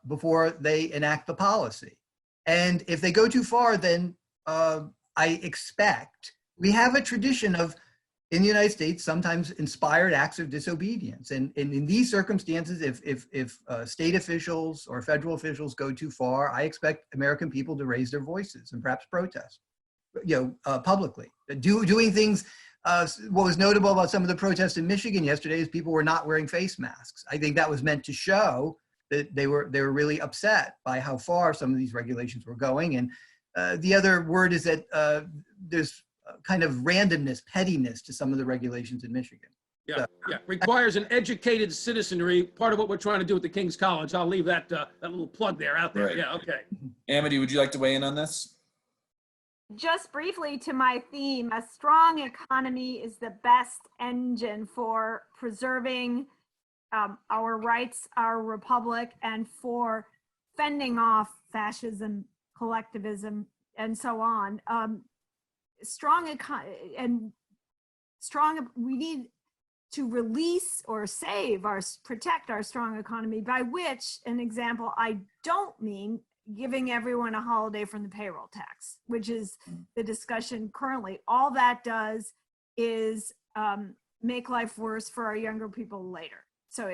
before they enact the policy. And if they go too far, then I expect we have a tradition of, in the United States, sometimes inspired acts of disobedience. And in these circumstances, if state officials or federal officials go too far, I expect American people to raise their voices and perhaps protest, publicly. Doing things, what was notable about some of the protests in Michigan yesterday is people were not wearing face masks. I think that was meant to show that they were really upset by how far some of these regulations were going. And the other word is that there's kind of randomness, pettiness to some of the regulations in Michigan. Yeah, So, yeah. Requires an educated citizenry, part of what we're trying to do at the King's College. I'll leave that little plug there out there. Right. Yeah, okay. Amity, would you like to weigh in on this? Just briefly to my theme, a strong economy is the best engine for preserving our rights, our republic, and we need to release or protect our strong economy, by which, an example, I don't mean giving everyone a holiday from the payroll tax, which is the discussion currently. All that does is make life worse for our younger people later. So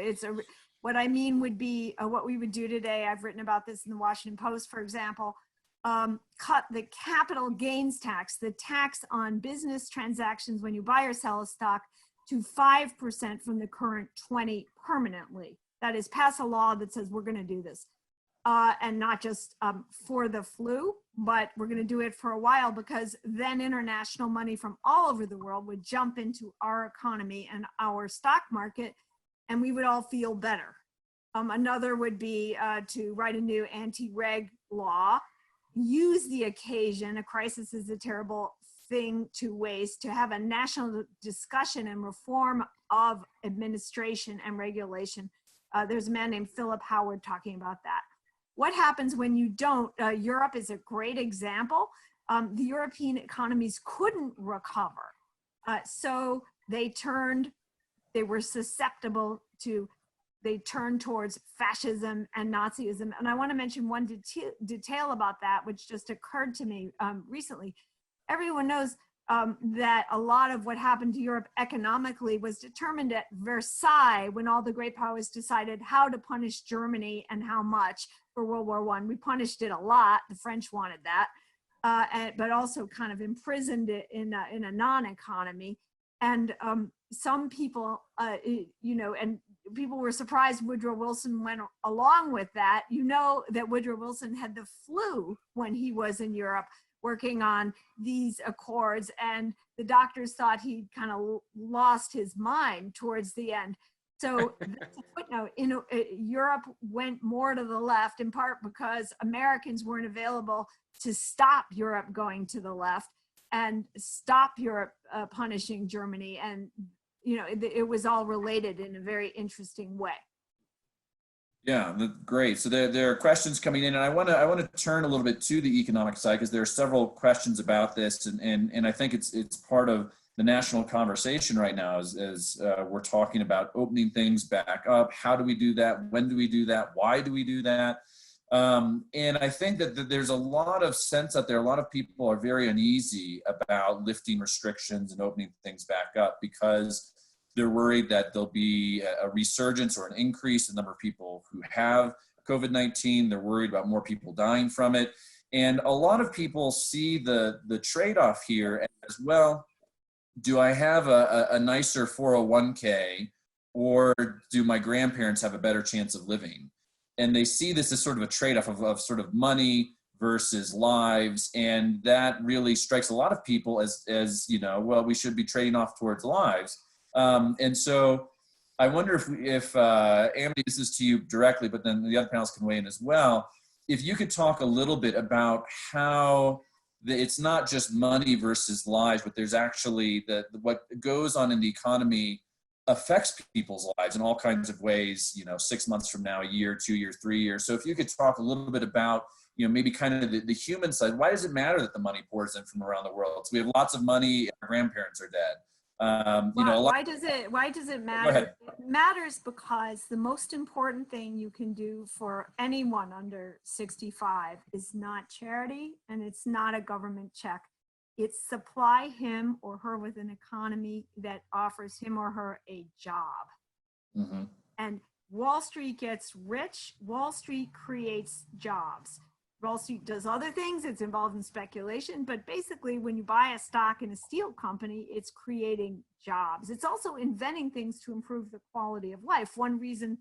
what I mean would be what we would do today. I've written about this in the Washington Post, for example. Cut the capital gains tax, the tax on business transactions when you buy or sell a stock, to 5% from the current 20% permanently. That is, pass a law that says we're going to do this. And not just for the flu, but we're going to do it for a while, because then international money from all over the world would jump into our economy and our stock market, and we would all feel better. Another would be to write a new anti-reg law. Use the occasion, a crisis is a terrible ways to have a national discussion and reform of administration and regulation. There's a man named Philip Howard talking about that. What happens when you don't? Europe is a great example. The European economies couldn't recover. So they were susceptible to, they turned towards fascism and Nazism. And I want to mention one detail about that, which just occurred to me recently. Everyone knows that a lot of what happened to Europe economically was determined at Versailles when all the great powers decided how to punish Germany and how much for World War I. We punished it a lot. The French wanted that. But also kind of imprisoned it in a non-economy. And some people, and people were surprised Woodrow Wilson went along with that. You know that Woodrow Wilson had the flu when he was in Europe working on these accords, and the doctors thought he'd kind of lost his mind towards the end. So that's a footnote. Europe went more to the left, in part because Americans weren't available to stop Europe going to the left and stop Europe punishing Germany. And, it was all related in a very interesting way. Yeah, great. So there are questions coming in, and I want to turn a little bit to the economic side, because there are several questions about this, and I think it's part of the national conversation right now as we're talking about opening things back up. How do we do that? When do we do that? Why do we do that? And I think that there's a lot of sense out there. A lot of people are very uneasy about lifting restrictions and opening things back up because they're worried that there'll be a resurgence or an increase in the number of people who have COVID-19. They're worried about more people dying from it. And a lot of people see the trade-off here as, well, do I have a nicer 401k, or do my grandparents have a better chance of living? And they see this as sort of a trade-off of sort of money versus lives. And that really strikes a lot of people as well, we should be trading off towards lives. And so I wonder if Amity, this is to you directly, but then the other panelists can weigh in as well. If you could talk a little bit about how it's not just money versus lives, but there's actually what goes on in the economy affects people's lives in all kinds of ways, 6 months from now, a year, 2 years, 3 years. So if you could talk a little bit about, maybe kind of the human side. Why does it matter that the money pours in from around the world? So we have lots of money, our grandparents are dead. Why does it matter? It matters because the most important thing you can do for anyone under 65 is not charity, and it's not a government check. It's supply him or her with an economy that offers him or her a job. Mm-hmm. And Wall Street gets rich. Wall Street creates jobs. Wall Street does other things. It's involved in speculation, but basically when you buy a stock in a steel company, it's creating jobs. It's also inventing things to improve the quality of life. One reason,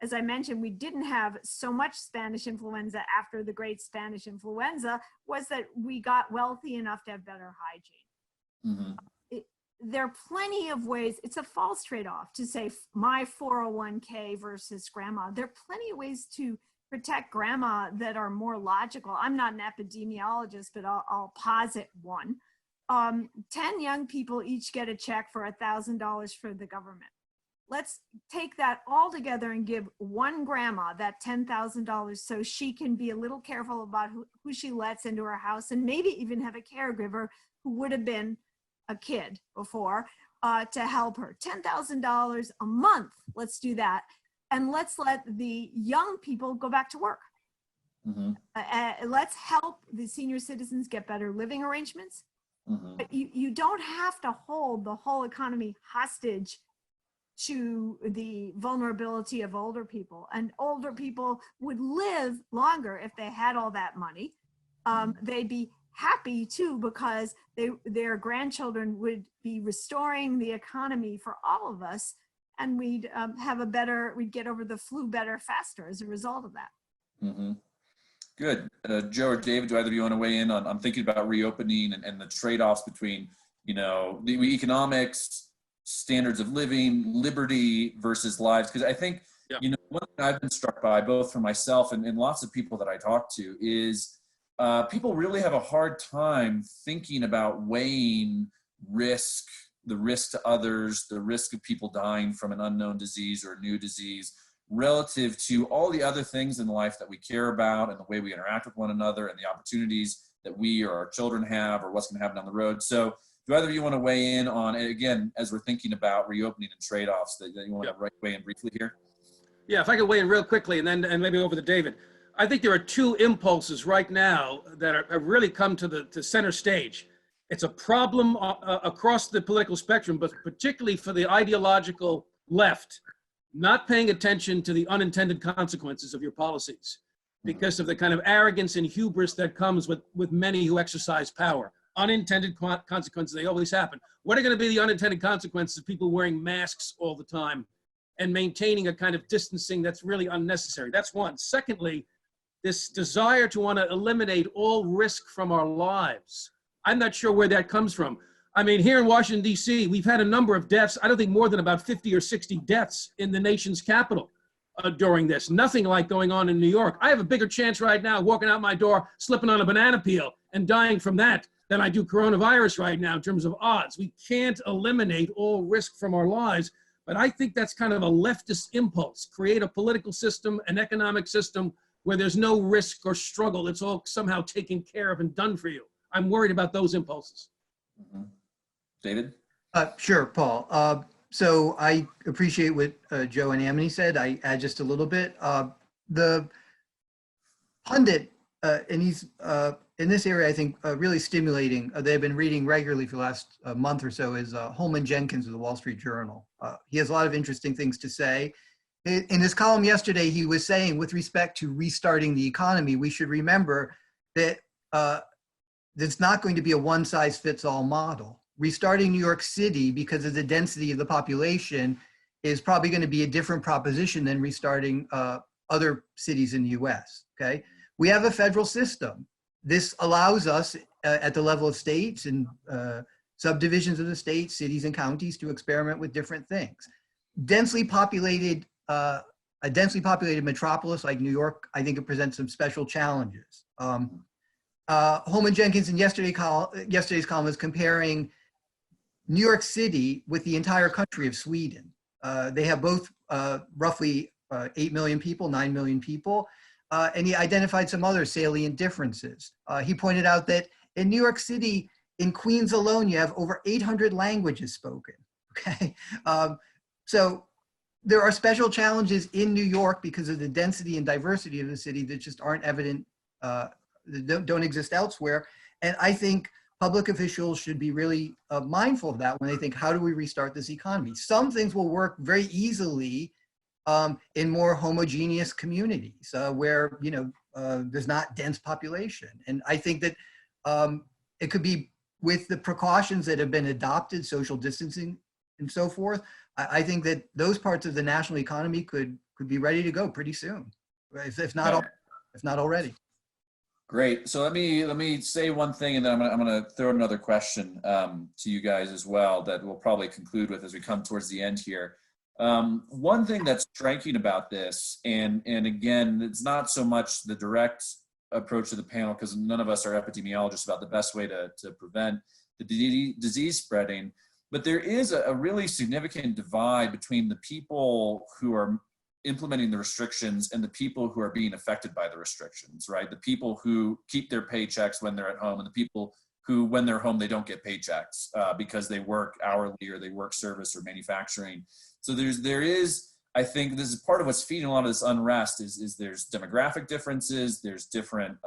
as I mentioned, we didn't have so much Spanish influenza after the great Spanish influenza was that we got wealthy enough to have better hygiene. Mm-hmm. There are plenty of ways. It's a false trade-off to say my 401k versus grandma. There are plenty of ways to protect grandma that are more logical. I'm not an epidemiologist, but I'll posit one. 10 young people each get a check for $1,000 for the government. Let's take that all together and give one grandma that $10,000 so she can be a little careful about who she lets into her house, and maybe even have a caregiver who would have been a kid before to help her. $10,000 a month, let's do that. And let's let the young people go back to work. Mm-hmm. Let's help the senior citizens get better living arrangements. Mm-hmm. But you don't have to hold the whole economy hostage to the vulnerability of older people. And older people would live longer if they had all that money. They'd be happy too, because their grandchildren would be restoring the economy for all of us. And we'd we'd get over the flu better, faster as a result of that. Mm-hmm. Good. Joe or David, do either of you want to weigh in on thinking about reopening and the trade-offs between, the economics, standards of living, liberty versus lives? Because I think, one thing I've been struck by, both for myself and lots of people that I talk to, is people really have a hard time thinking about weighing risk, the risk to others, the risk of people dying from an unknown disease or a new disease, relative to all the other things in life that we care about and the way we interact with one another and the opportunities that we or our children have or what's going to happen down the road. So do either of you want to weigh in on, again, as we're thinking about reopening and trade-offs, that you want to weigh in briefly here? Yeah, if I could weigh in real quickly and maybe over to David. I think there are two impulses right now that have really come to the center stage. It's a problem across the political spectrum, but particularly for the ideological left, not paying attention to the unintended consequences of your policies because of the kind of arrogance and hubris that comes with many who exercise power. Unintended consequences, they always happen. What are going to be the unintended consequences of people wearing masks all the time and maintaining a kind of distancing that's really unnecessary? That's one. Secondly, this desire to want to eliminate all risk from our lives. I'm not sure where that comes from. I mean, here in Washington, D.C., we've had a number of deaths. I don't think more than about 50 or 60 deaths in the nation's capital during this. Nothing like going on in New York. I have a bigger chance right now walking out my door, slipping on a banana peel and dying from that than I do coronavirus right now in terms of odds. We can't eliminate all risk from our lives, but I think that's kind of a leftist impulse. Create a political system, an economic system where there's no risk or struggle. It's all somehow taken care of and done for you. I'm worried about those impulses. Mm-hmm. David? Sure, Paul. So I appreciate what Joe and Amity said. I add just a little bit. The pundit, and he's in this area, I think, really stimulating. They've been reading regularly for the last month or so is Holman Jenkins of the Wall Street Journal. He has a lot of interesting things to say. In his column yesterday, he was saying, with respect to restarting the economy, we should remember that it's not going to be a one-size-fits-all model. Restarting New York City, because of the density of the population, is probably going to be a different proposition than restarting other cities in the US, okay? We have a federal system. This allows us at the level of states and subdivisions of the states, cities and counties to experiment with different things. A densely populated metropolis like New York, I think it presents some special challenges. Holman Jenkins in yesterday's column was comparing New York City with the entire country of Sweden. They have both roughly 8 million people, 9 million people, and he identified some other salient differences. He pointed out that in New York City, in Queens alone, you have over 800 languages spoken, okay? So there are special challenges in New York because of the density and diversity of the city that just aren't evident, don't exist elsewhere. And I think public officials should be really mindful of that when they think, how do we restart this economy? Some things will work very easily in more homogeneous communities where, you know, there's not dense population. And I think that it could be with the precautions that have been adopted, social distancing and so forth. I think that those parts of the national economy could be ready to go pretty soon, if not already. Great. So let me say one thing, and then I'm gonna throw another question to you guys as well that we'll probably conclude with as we come towards the end here. One thing that's striking about this, and again, it's not so much the direct approach to the panel, because none of us are epidemiologists about the best way to prevent the disease spreading, but there is a really significant divide between the people who are implementing the restrictions and the people who are being affected by the restrictions, right? The people who keep their paychecks when they're at home, and the people who, when they're home, they don't get paychecks because they work hourly or they work service or manufacturing. So there is, I think this is part of what's feeding a lot of this unrest is there's demographic differences, there's different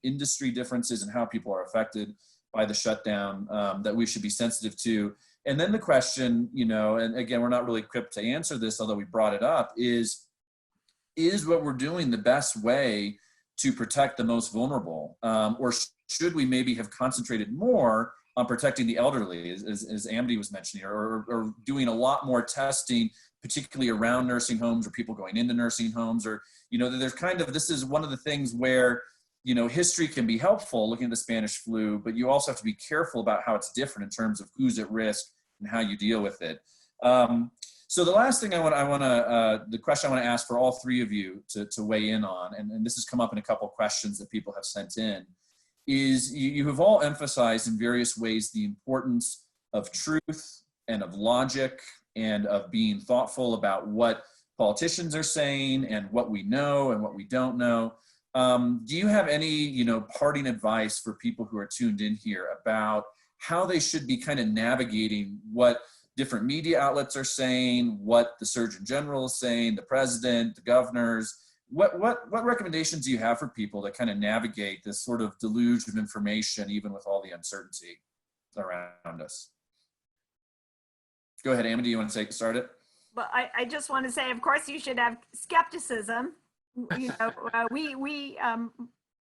industry differences in how people are affected by the shutdown that we should be sensitive to. And then the question, you know, and again, we're not really equipped to answer this, although we brought it up, is what we're doing the best way to protect the most vulnerable? Or should we maybe have concentrated more on protecting the elderly, as Amity was mentioning, or doing a lot more testing, particularly around nursing homes or people going into nursing homes, or, you know, there's kind of, this is one of the things where, you know, history can be helpful looking at the Spanish flu, but you also have to be careful about how it's different in terms of who's at risk and how you deal with it. So the last thing the question I want to ask for all three of you to weigh in on, and this has come up in a couple of questions that people have sent in, is you have all emphasized in various ways the importance of truth and of logic and of being thoughtful about what politicians are saying and what we know and what we don't know. Do you have any, parting advice for people who are tuned in here about how they should be kind of navigating what different media outlets are saying, what the Surgeon General is saying, the president, the governors? What recommendations do you have for people to kind of navigate this sort of deluge of information, even with all the uncertainty around us? Go ahead, Amity, you want to start it? Well, I just want to say, of course, you should have skepticism.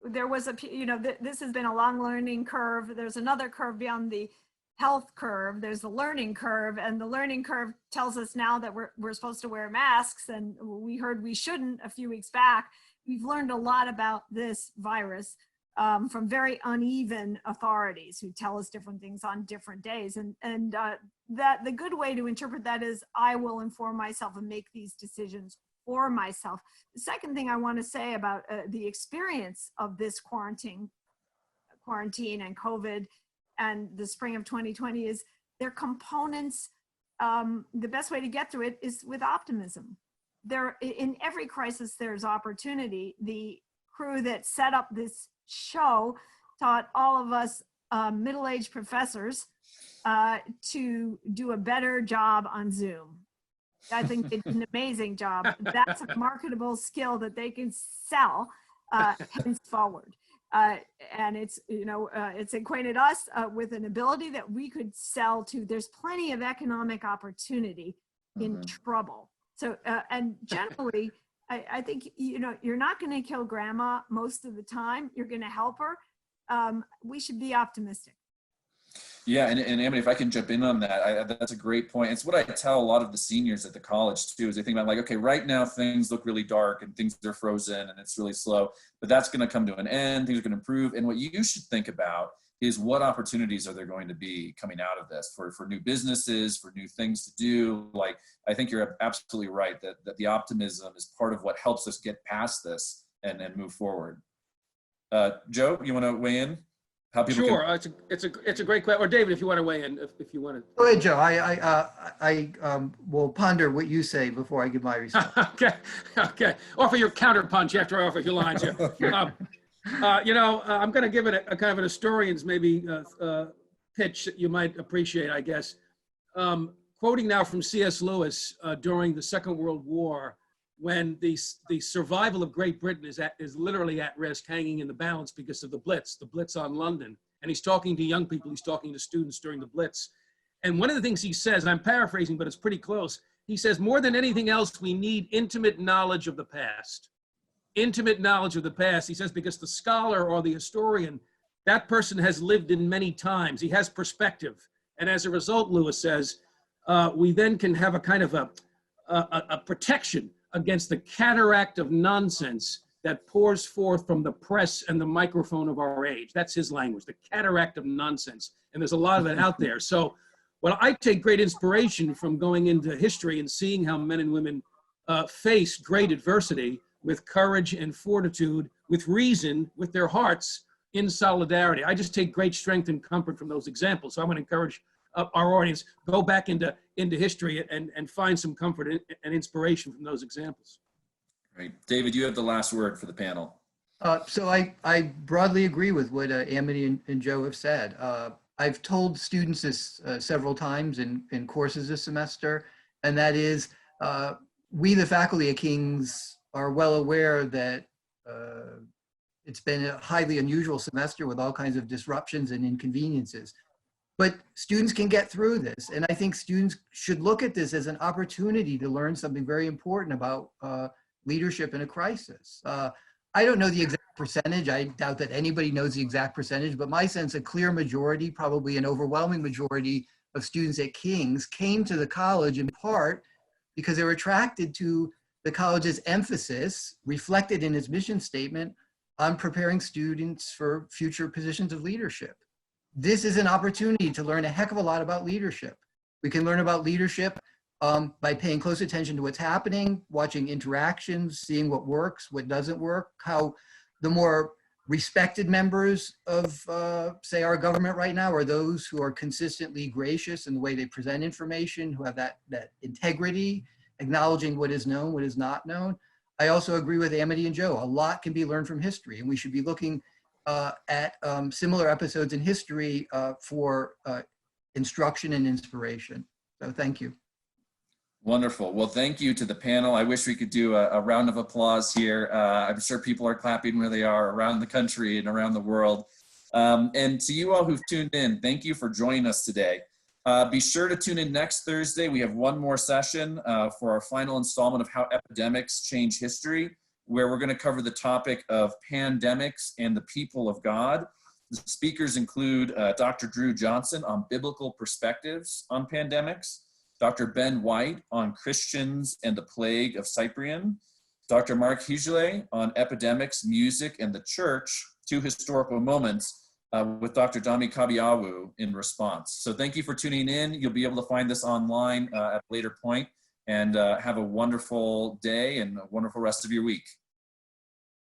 There was this has been a long learning curve. There's another curve beyond the health curve. There's the learning curve, and the learning curve tells us now that we're supposed to wear masks, and we heard we shouldn't a few weeks back. We've learned a lot about this virus from very uneven authorities who tell us different things on different days, and that the good way to interpret that is I will inform myself and make these decisions for myself. The second thing I want to say about the experience of this quarantine and COVID and the spring of 2020 is their components. The best way to get through it is with optimism. In every crisis, there's opportunity. The crew that set up this show taught all of us middle-aged professors to do a better job on Zoom. I think they did an amazing job. That's a marketable skill that they can sell henceforward. And it's acquainted us with an ability that we could sell to. There's plenty of economic opportunity in trouble. So, and generally, I think, you're not going to kill grandma most of the time. You're going to help her. We should be optimistic. Yeah, and Amity, if I can jump in on that, that's a great point. It's what I tell a lot of the seniors at the college too, is they think about okay, right now things look really dark and things are frozen and it's really slow, but that's going to come to an end, things are going to improve. And what you should think about is what opportunities are there going to be coming out of this for new businesses, for new things to do. Like, I think you're absolutely right that the optimism is part of what helps us get past this and move forward. Joe, you want to weigh in? How people sure, it's a great question. Or David, if you want to weigh in, if you want to. Go ahead, Joe. I will ponder what you say before I give my response. Okay. Offer your counterpunch after I offer your lines here. I'm going to give it a kind of an historian's maybe pitch that you might appreciate, I guess. Quoting now from C.S. Lewis during the Second World War, when the survival of Great Britain is literally at risk, hanging in the balance because of the Blitz on London. And he's talking to young people, he's talking to students during the Blitz. And one of the things he says, and I'm paraphrasing, but it's pretty close, he says, more than anything else, we need intimate knowledge of the past. Intimate knowledge of the past, he says, because the scholar or the historian, that person has lived in many times, he has perspective. And as a result, Lewis says, we then can have a kind of a protection against the cataract of nonsense that pours forth from the press and the microphone of our age. That's his language, the cataract of nonsense. And there's a lot of it out there. So, well, I take great inspiration from going into history and seeing how men and women face great adversity with courage and fortitude, with reason, with their hearts in solidarity. I just take great strength and comfort from those examples. So I'm going to encourage our audience, go back into history and find some comfort and inspiration from those examples. Right. David, you have the last word for the panel. So I broadly agree with what Amity and Joe have said. I've told students this several times in courses this semester, and that is we, the faculty at King's, are well aware that it's been a highly unusual semester with all kinds of disruptions and inconveniences. But students can get through this. And I think students should look at this as an opportunity to learn something very important about leadership in a crisis. I don't know the exact percentage. I doubt that anybody knows the exact percentage, but my sense, a clear majority, probably an overwhelming majority of students at King's came to the college in part because they were attracted to the college's emphasis, reflected in its mission statement, on preparing students for future positions of leadership. This is an opportunity to learn a heck of a lot about leadership. We can learn about leadership by paying close attention to what's happening, watching interactions, seeing what works, what doesn't work, how the more respected members of, say, our government right now are those who are consistently gracious in the way they present information, who have that integrity, acknowledging what is known, what is not known. I also agree with Amity and Joe. A lot can be learned from history, and we should be looking at similar episodes in history for instruction and inspiration. So thank you. Wonderful. Well, thank you to the panel. I wish we could do a round of applause here. I'm sure people are clapping where they are around the country and around the world. And to you all who've tuned in, thank you for joining us today. Be sure to tune in next Thursday. We have one more session for our final installment of How Epidemics Change History, where we're going to cover the topic of pandemics and the people of God. The speakers include Dr. Drew Johnson on biblical perspectives on pandemics, Dr. Ben White on Christians and the Plague of Cyprian, Dr. Mark Hughley on epidemics, music, and the church, 2 historical moments, with Dr. Dami Kabiawu in response. So thank you for tuning in. You'll be able to find this online at a later point, and have a wonderful day and a wonderful rest of your week.